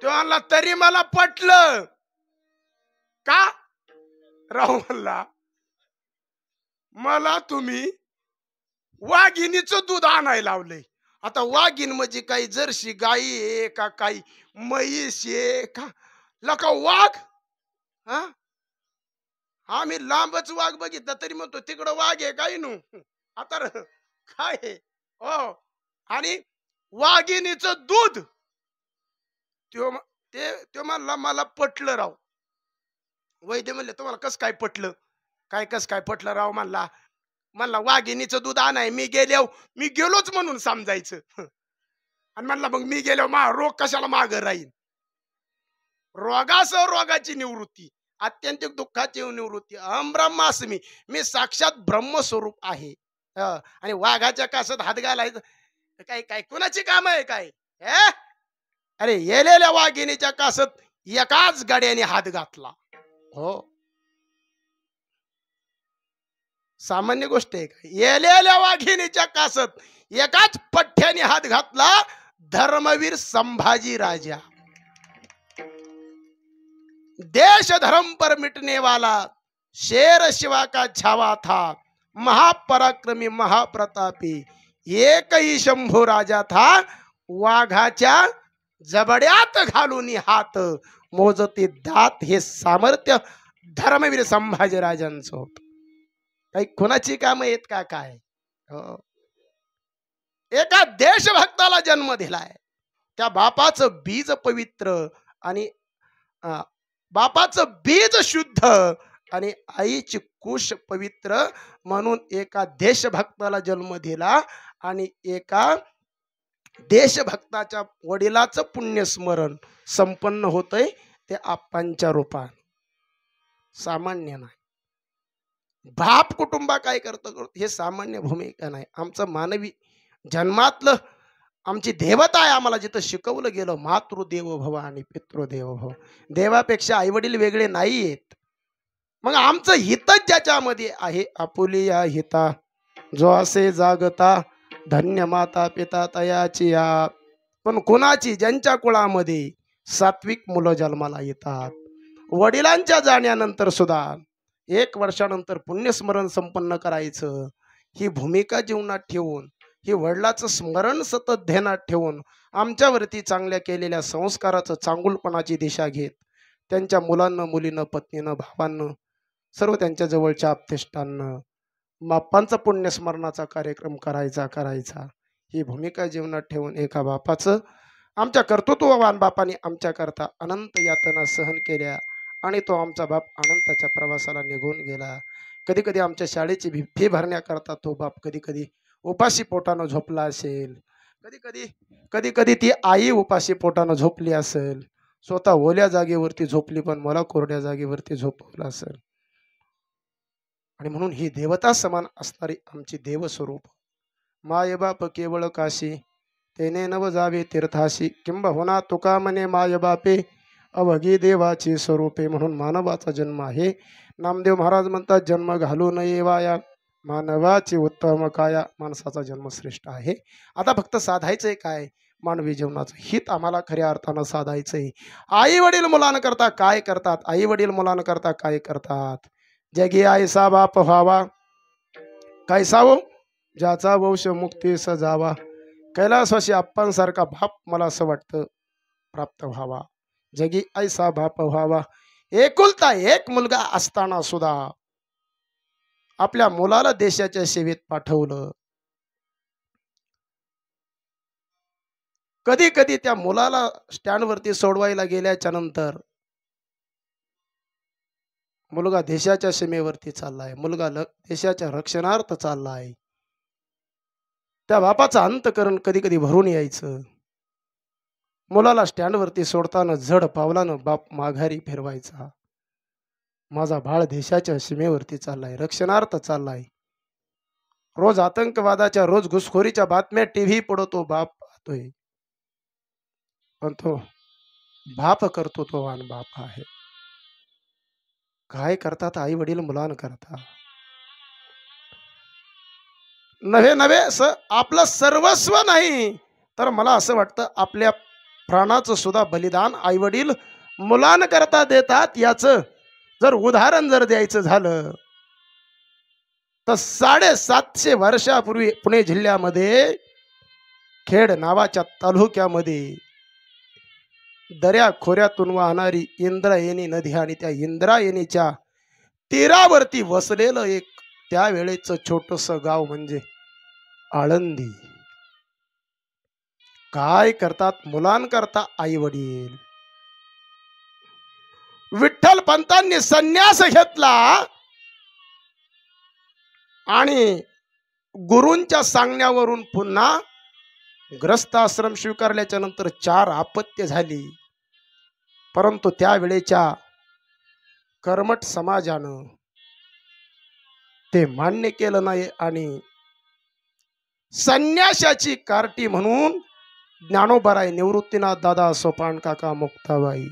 ते म्हणला तरी मला पटलं. का? राहू म्हणला, मला तुम्ही वाघिणीचं दूध आणायला लावलंय. आता वाघीण म्हणजे काही जर्सी गाई आहे का, काही म्हैस आहे का, लका वाघ? हा, आम्ही लांबच वाघ बघितला तरी म्हणतो तिकडं वाघ आहे काही नु. आता काय आहे? हो. आणि वाघिणीचं दूध. त्यो म- ते म्हणला मला पटलं राव. वैद्य म्हणले तुम्हाला कस काय पटलं? काय कस काय पटलं राव? म्हणला म्हणला वाघिणीचं दूध आणाय मी मी गेलोच म्हणून समजायचं. आणि म्हणला मग मी गेलो मा रोग कशाला माग राहील? रोगासह रोगाची निवृत्ती, आत्यंतिक दुःखाची निवृत्ती. अहम ब्रह्मास्मी, मी साक्षात ब्रह्मस्वरूप आहे. आणि वाघाच्या कासात हात घालायचं काय? काय कुणाची काम आहे काय? हे? अरे येलेल्या वाघिणीच्या कासात एकाच गाड्याने हात घातला. हो, सामान्य गोष्ट आहे का? येलेल्या वाघिणीच्या कासात एकाच पठ्ठ्याने हात घातला धर्मवीर संभाजी राजा. देश धर्म पर मिटने वाला शेर शिवा का छावा था, महापराक्रमी महाप्रतापी एक ही शंभू राजा था, वाघाच्या जबड्यात घालून हात मोजते दात, हे सामर्थ्य धर्मवीर संभाजी राजांचं होत. काही कुणाची काम आहेत का काय? हो. एका देशभक्ताला जन्म दिलाय. त्या बापाचं बीज पवित्र आणि बापाचं बीज शुद्ध आणि आईची कुश पवित्र, म्हणून एका देशभक्ताला जन्म दिला. आणि एका देशभक्ताच्या वडिलाचं पुण्यस्मरण संपन्न होतंय ते आप्पांच्या रूपात. सामान्य नाही. बाप कुटुंबा काय करतं हे सामान्य भूमिका नाही. आमचं मानवी जन्मातलं आमची देवता आहे. आम्हाला जिथं शिकवलं गेलं मातृदेव भव आणि पितृदेव भव, देवापेक्षा आईवडील वेगळे नाही आहेत. मग आमचं हितच ज्याच्यामध्ये आहे, आपुलिया हिता जो असे जागता, धन्य माता पिता तयाची या. पण कुणाची? ज्यांच्या कुळामध्ये सात्विक मुलं जन्माला येतात. वडिलांच्या जाण्यानंतर सुद्धा 1 वर्षानंतर पुण्यस्मरण संपन्न करायचं, ही भूमिका जीवनात ठेवून, ही वडिलाचं स्मरण सतत ध्यानात ठेवून, आमच्यावरती चांगल्या केलेल्या संस्काराचं चांगुलपणाची दिशा घेत, त्यांच्या मुलांना मुलीनं पत्नीनं भावांना सर्व त्यांच्या जवळच्या आपतेष्टांना बापांचा पुण्यस्मरणाचा कार्यक्रम करायचा, ही भूमिका जीवनात ठेवून एका बापाचं, आमच्या कर्तृत्ववान बापाने आमच्याकरता अनंत यातना सहन केल्या आणि तो आमचा बाप अनंताच्या प्रवासाला निघून गेला. कधी कधी आमच्या शाळेची फी भरण्याकरता तो बाप कधी कधी उपाशी पोटानं झोपला असेल, कधी कधी ती आई उपाशी पोटानं झोपली असेल, स्वतः ओल्या जागेवरती झोपली पण मला कोरड्या जागेवरती झोपवलं असेल. आणि म्हणून ही देवता समान असणारी आमची देवस्वरूप माय बाप केवळ काशी, तेने नव जावे तीर्थाशी, किंबहुना तुका म्हणे माय बापे अवघी देवाची स्वरूपे. म्हणून मानवाचा जन्म आहे. नामदेव महाराज म्हणतात जन्म घालू नये वाया, मानवाची उत्तम काया. माणसाचा जन्म श्रेष्ठ आहे. आता फक्त साधायचंय काय? मानवी जीवनाचं हित आम्हाला खऱ्या अर्थानं साधायचंय. आई वडील मुलांकरता काय करतात? आई वडील मुलांकरता काय करतात? जगी आईसा बाप व्हावा, कैसा हो ज्याचा वंश मुक्ती सजावा. कैलासवासी आप्पांसारखा बाप मला असं वाटतं प्राप्त व्हावा. जगी ऐसा बाप व्हावा. एकुलता एक मुलगा असताना सुद्धा आपल्या मुलाला देशाच्या सेवेत पाठवलं. कधी कधी त्या मुलाला स्टँडवरती सोडवायला गेल्याच्या नंतर मुलगा देशाच्या सीमेवरती चाललाय, मुलगा देशाच्या रक्षणार्थ चाललाय, त्या बापाचं अंतकरण कधी कधी भरून यायचं. मुलाला स्टँडवरती सोडताना जड पावलानं बाप माघारी फिरवायचा. माझा बाळ देशाच्या सीमेवरती चाललाय, रक्षणार्थ चाललाय. रोज आतंकवादाच्या, रोज घुसखोरीच्या बातम्या टीव्ही पडतो, बाप पाहतोय, पण तो बाप करतो, तो वान बाप आहे. काय करतात आई वडील मुलांकरता? नव्हे नव्हे आपलं सर्वस्व नाही, तर मला असं वाटतं आपल्या प्राणाचं सुद्धा बलिदान आई वडील मुलांकरता देतात. याचं जर उदाहरण जर द्यायचं झालं तर 750 वर्षापूर्वी पुणे जिल्ह्यामध्ये खेड नावाच्या तालुक्यामध्ये दर्या खोऱ्यातून वाहणारी इंद्रायणी नदी आणि त्या इंद्रायणीच्या तीरावरती वसलेलं एक त्यावेळेचं छोटस गाव म्हणजे आळंदी. काय करतात मुलांकरता आई वडील? विठ्ठल पंतांनी संन्यास घेतला आणि गुरूंच्या सांगण्यावरून पुन्हा ग्रस्त आश्रम स्वीकारल्याच्या नंतर 4 अपत्य झाली. परंतु त्यावेळेच्या कर्मठ समाजानं ते मान्य केलं नाही आणि संन्यासाची कार्टी म्हणून ज्ञानोबाराय, निवृत्तीनाथ दादा, सोपान काका, मुक्ताबाई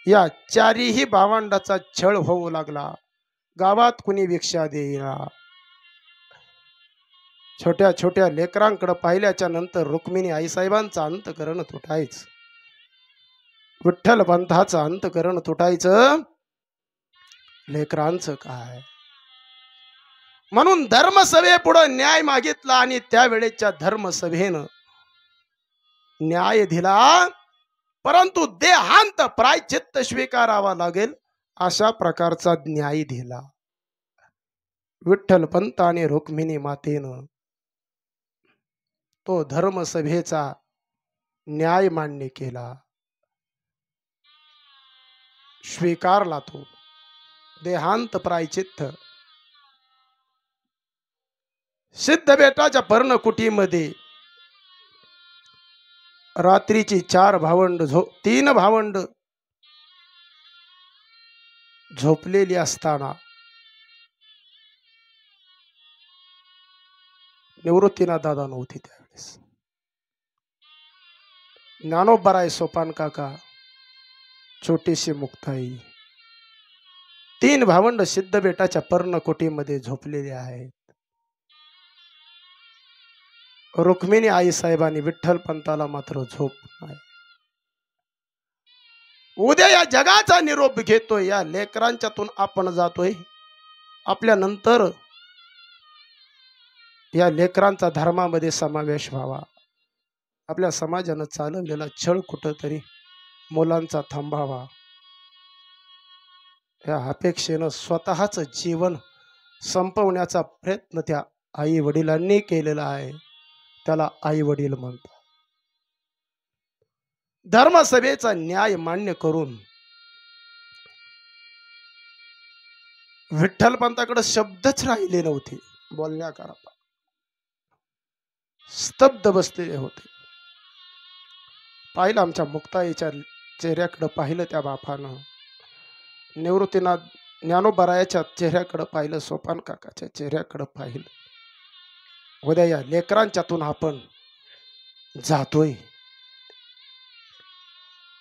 या 4ही भावंडाचा छळ होऊ लागला. गावात कुणी भिक्षा देईना. छोट्या छोट्या लेकरांकडे पाहिल्याच्या नंतर रुक्मिणी आईसाहेबांचं अंतकरण तुटायचं, विठ्ठल पंथाचं अंतकरण तुटायचं, लेकरांचं काय? म्हणून धर्मसभे पुढे न्याय मागितला आणि त्यावेळेच्या धर्मसभेनं न्याय दिला, परंतु देहांत प्रायचित्त स्वीकारावा लागेल अशा प्रकारचा न्याय दिला. विठ्ठल पंत आणि रुक्मिणी मातेनं तो धर्मसभेचा न्याय मान्य केला, स्वीकारला तो देहांत प्रायचित्त. सिद्धबेटाच्या पर्णकुटीमध्ये रात्रीची 4 भावंड 3 भावंड झोपलेली असताना निवृत्तीनाथ दादा नव्हती. त्यावेळेस ज्ञानोबाराय, सोपान काका, छोटीशी मुक्ताई, 3 भावंड सिद्धबेटाच्या पर्णकुटीमध्ये झोपलेले आहेत. रुक्मिणी आई साहेबांनी विठ्ठल पंताला मात्र झोप नाही. उद्या या जगाचा निरोप घेतोय, या लेकरांच्यातून आपण जातोय, आपल्या नंतर या लेकरांचा धर्मामध्ये समावेश व्हावा. आपल्या समाजानं चालवलेला छळ कुठंतरी मुलांचा थांबावा या अपेक्षेनं स्वतःच जीवन संपवण्याचा प्रयत्न त्या आई वडिलांनी केलेला आहे. त्याला आई वडील म्हणतात. धर्मसभेचा न्याय मान्य करून विठ्ठल पंताकडे शब्दच राहिले नव्हते बोलण्याकरता. स्तब्ध बसलेले होते. पाहिलं आमच्या मुक्ताईच्या चेहऱ्याकडे पाहिलं त्या बापानं, निवृत्तीनाथ ज्ञानोबारायाच्या चेहऱ्याकडे पाहिलं, सोपान काकाच्या चेहऱ्याकडे पाहिलं. उद्या या लेकरांच्यातून आपण जातोय,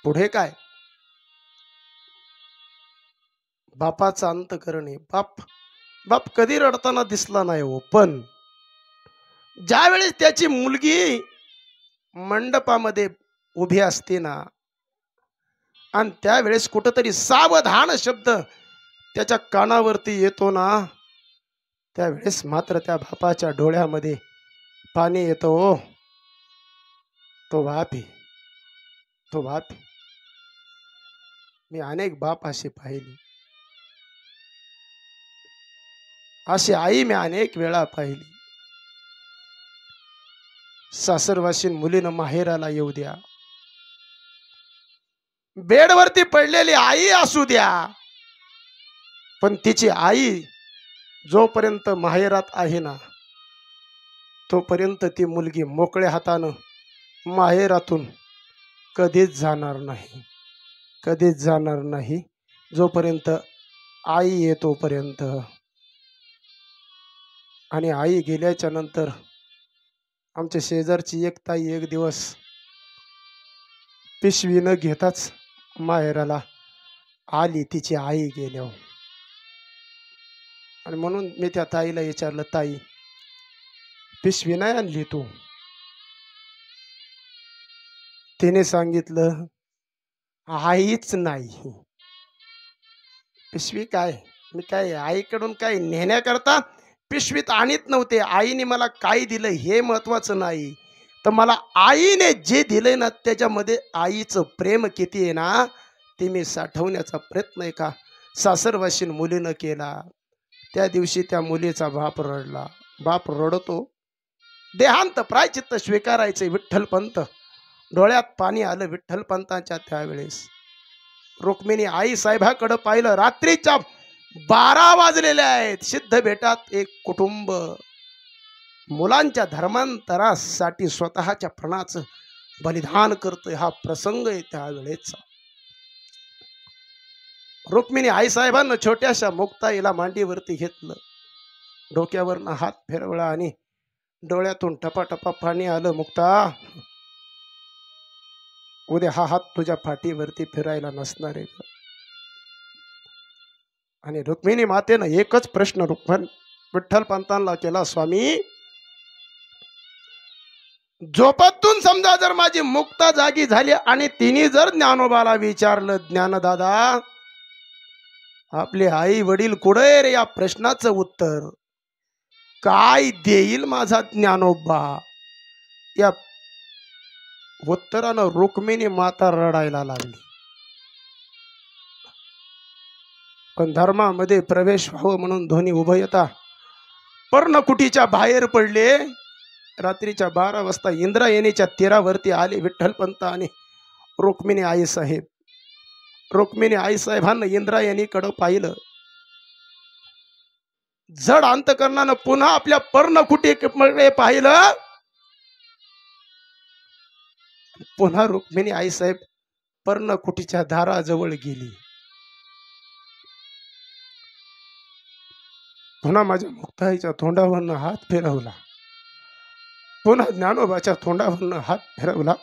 पुढे काय? बापाचा अंतकरण आहे. बाप कधी रडताना दिसला नाही हो, पण ज्यावेळेस त्याची मुलगी मंडपामध्ये उभी असते ना आणि त्यावेळेस कुठंतरी सावधान शब्द त्याच्या कानावरती येतो ना, त्यावेळेस मात्र त्या बापाच्या डोळ्यामध्ये पाणी येतो. हो, तो बाप आहे, तो बाप. मी अनेक बाप असे पाहिले, अशी आई मी अनेक वेळा पाहिली. सासरवासीन मुलीनं माहेराला येऊ द्या, बेडवरती पडलेली आई असू द्या, पण तिची आई जोपर्यंत माहेरात आहे ना, तोपर्यंत ती मुलगी मोकळ्या हातानं माहेरातून कधीच जाणार नाही, कधीच जाणार नाही, जोपर्यंत आई आहे तोपर्यंत. आणि आई गेल्याच्या नंतर आमच्या शेजारची एक ताई एक दिवस पिशवी न घेताच माहेराला आली तिची आई गेल्यावर. आणि म्हणून मी त्या ताईला विचारलं, ताई पिशवी नाही आणली तू? तिने सांगितलं, आईच नाही. पिशवी काय, मी काय आईकडून काय नेण्याकरता पिशवीत आणत नव्हते. आईने मला काय दिलं हे महत्वाचं नाही, तर मला आईने जे दिलंय ना त्याच्यामध्ये आईचं प्रेम किती आहे ना ते मी साठवण्याचा प्रयत्न एका सासरवासीन मुलीनं केला. त्या दिवशी त्या मुलीचा बाप रडला. बाप रडतो, देहांत प्रायचित्त स्वीकारायचे विठ्ठलपंत. डोळ्यात पाणी आलं विठ्ठलपंतांच्या. त्यावेळेस रुक्मिणी आई साहेबाकडे पाहिलं. रात्रीच्या 12 वाजलेले आहेत. सिद्ध बेटात एक कुटुंब मुलांच्या धर्मांतरासाठी स्वतःच्या प्राणाचं बलिदान करतोय. हा प्रसंग आहे त्यावेळेचा. रुक्मिणी आई साहेबांना छोट्याशा मुक्ताईला मांडीवरती घेतलं, डोक्यावरनं हात फिरवला आणि डोळ्यातून टपाटपा पाणी आलं. मुक्ता, उद्या हा हात तुझ्या पाठीवरती फिरायला नसणार आहे. आणि रुक्मिणी मातेनं एकच प्रश्न विठ्ठलपंतांना केला, स्वामी झोपेतून समजा जर माझी मुक्ता जागी झाली आणि तिने जर ज्ञानोबाला विचारलं, ज्ञानदादा आपले आई वडील कुठे रे, या प्रश्नाचं उत्तर काय देईल माझा ज्ञानोबा? या उत्तरानं रुक्मिणी माता रडायला लागली. पण धर्मामध्ये प्रवेश व्हावं म्हणून दोन्ही उभयता पर्णकुटीच्या बाहेर पडले. रात्रीच्या 12 वाजता इंद्रायणीच्या तीरावरती आले विठ्ठलपंत आणि रुक्मिणी आई साहेब. रुक्मिणी आई साहेबांना इंद्रायणीकडे पाहिलं. जड अंतकरणानं पुन्हा आपल्या पर्णकुटीकडे पाहिलं. पुन्हा रुक्मिणी आई साहेब पर्णकुटीच्या दाराजवळ गेली. पुन्हा माझ्या मुक्ताईच्या तोंडावरनं हात फिरवला. पुन्हा ज्ञानोबाच्या तोंडावरनं हात फिरवला.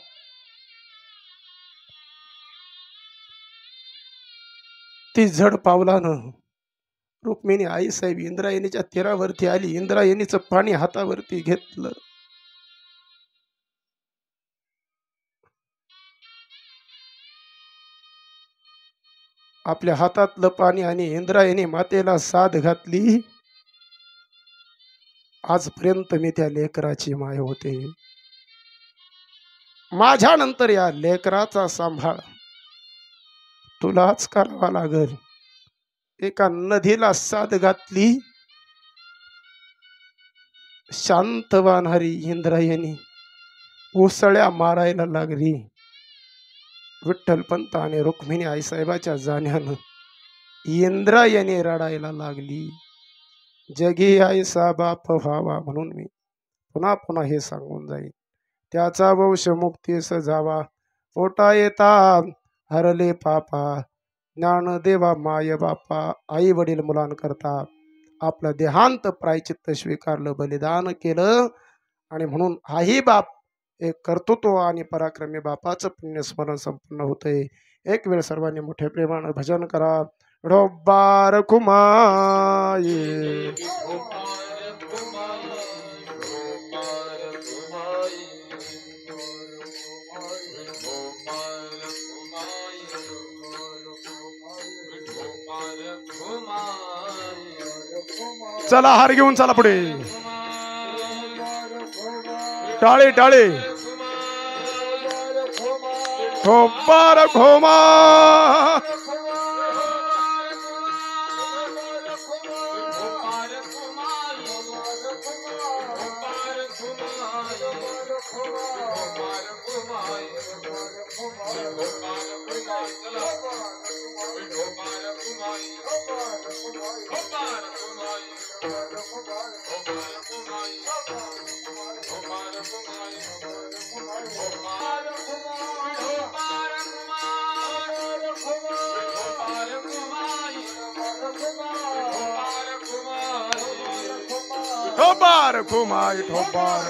ती जड पावलानं रुक्मिणी आई साहेब इंद्रायणीच्या तीरावरती आली. इंद्रायणीचं पाणी हातावरती घेतलं. आपल्या हातातलं पाणी आणि इंद्रायणी मातेला साद घातली. आजपर्यंत मी त्या लेकराची माय होते. माझ्या नंतर या लेकराचा सांभाळ तुलाच करावा लागल. एका नदीला साद घातली. शांत वाहणारी इंद्रायणी उसळ्या मारायला लागली. विठ्ठलपंत आणि रुक्मिणी आई साहेबाच्या जाण्यानं इंद्रायणी रडायला लागली. जगी आईसा बाप व्हावा म्हणून मी पुन्हा पुन्हा हे सांगून जाईल. त्याचा वंश मुक्तीस जावा, पोटा येता हरले पापा. ज्ञानदेवा माय बापा, आई वडील मुलांकरता आपलं देहांत प्रायचित्त स्वीकारलं, बलिदान केलं. आणि म्हणून आई बाप एक कर्तृत्व आणि पराक्रमी बापाचं पुण्यस्मरण संपन्न होतंय. एक वेळ सर्वांनी मोठ्या प्रेमानं भजन करा. ढोबार कुमाये चला हार घेऊन चला पुढे. टाळे टाळे ढोबार घोमा ठोबार कुमाई ठोबार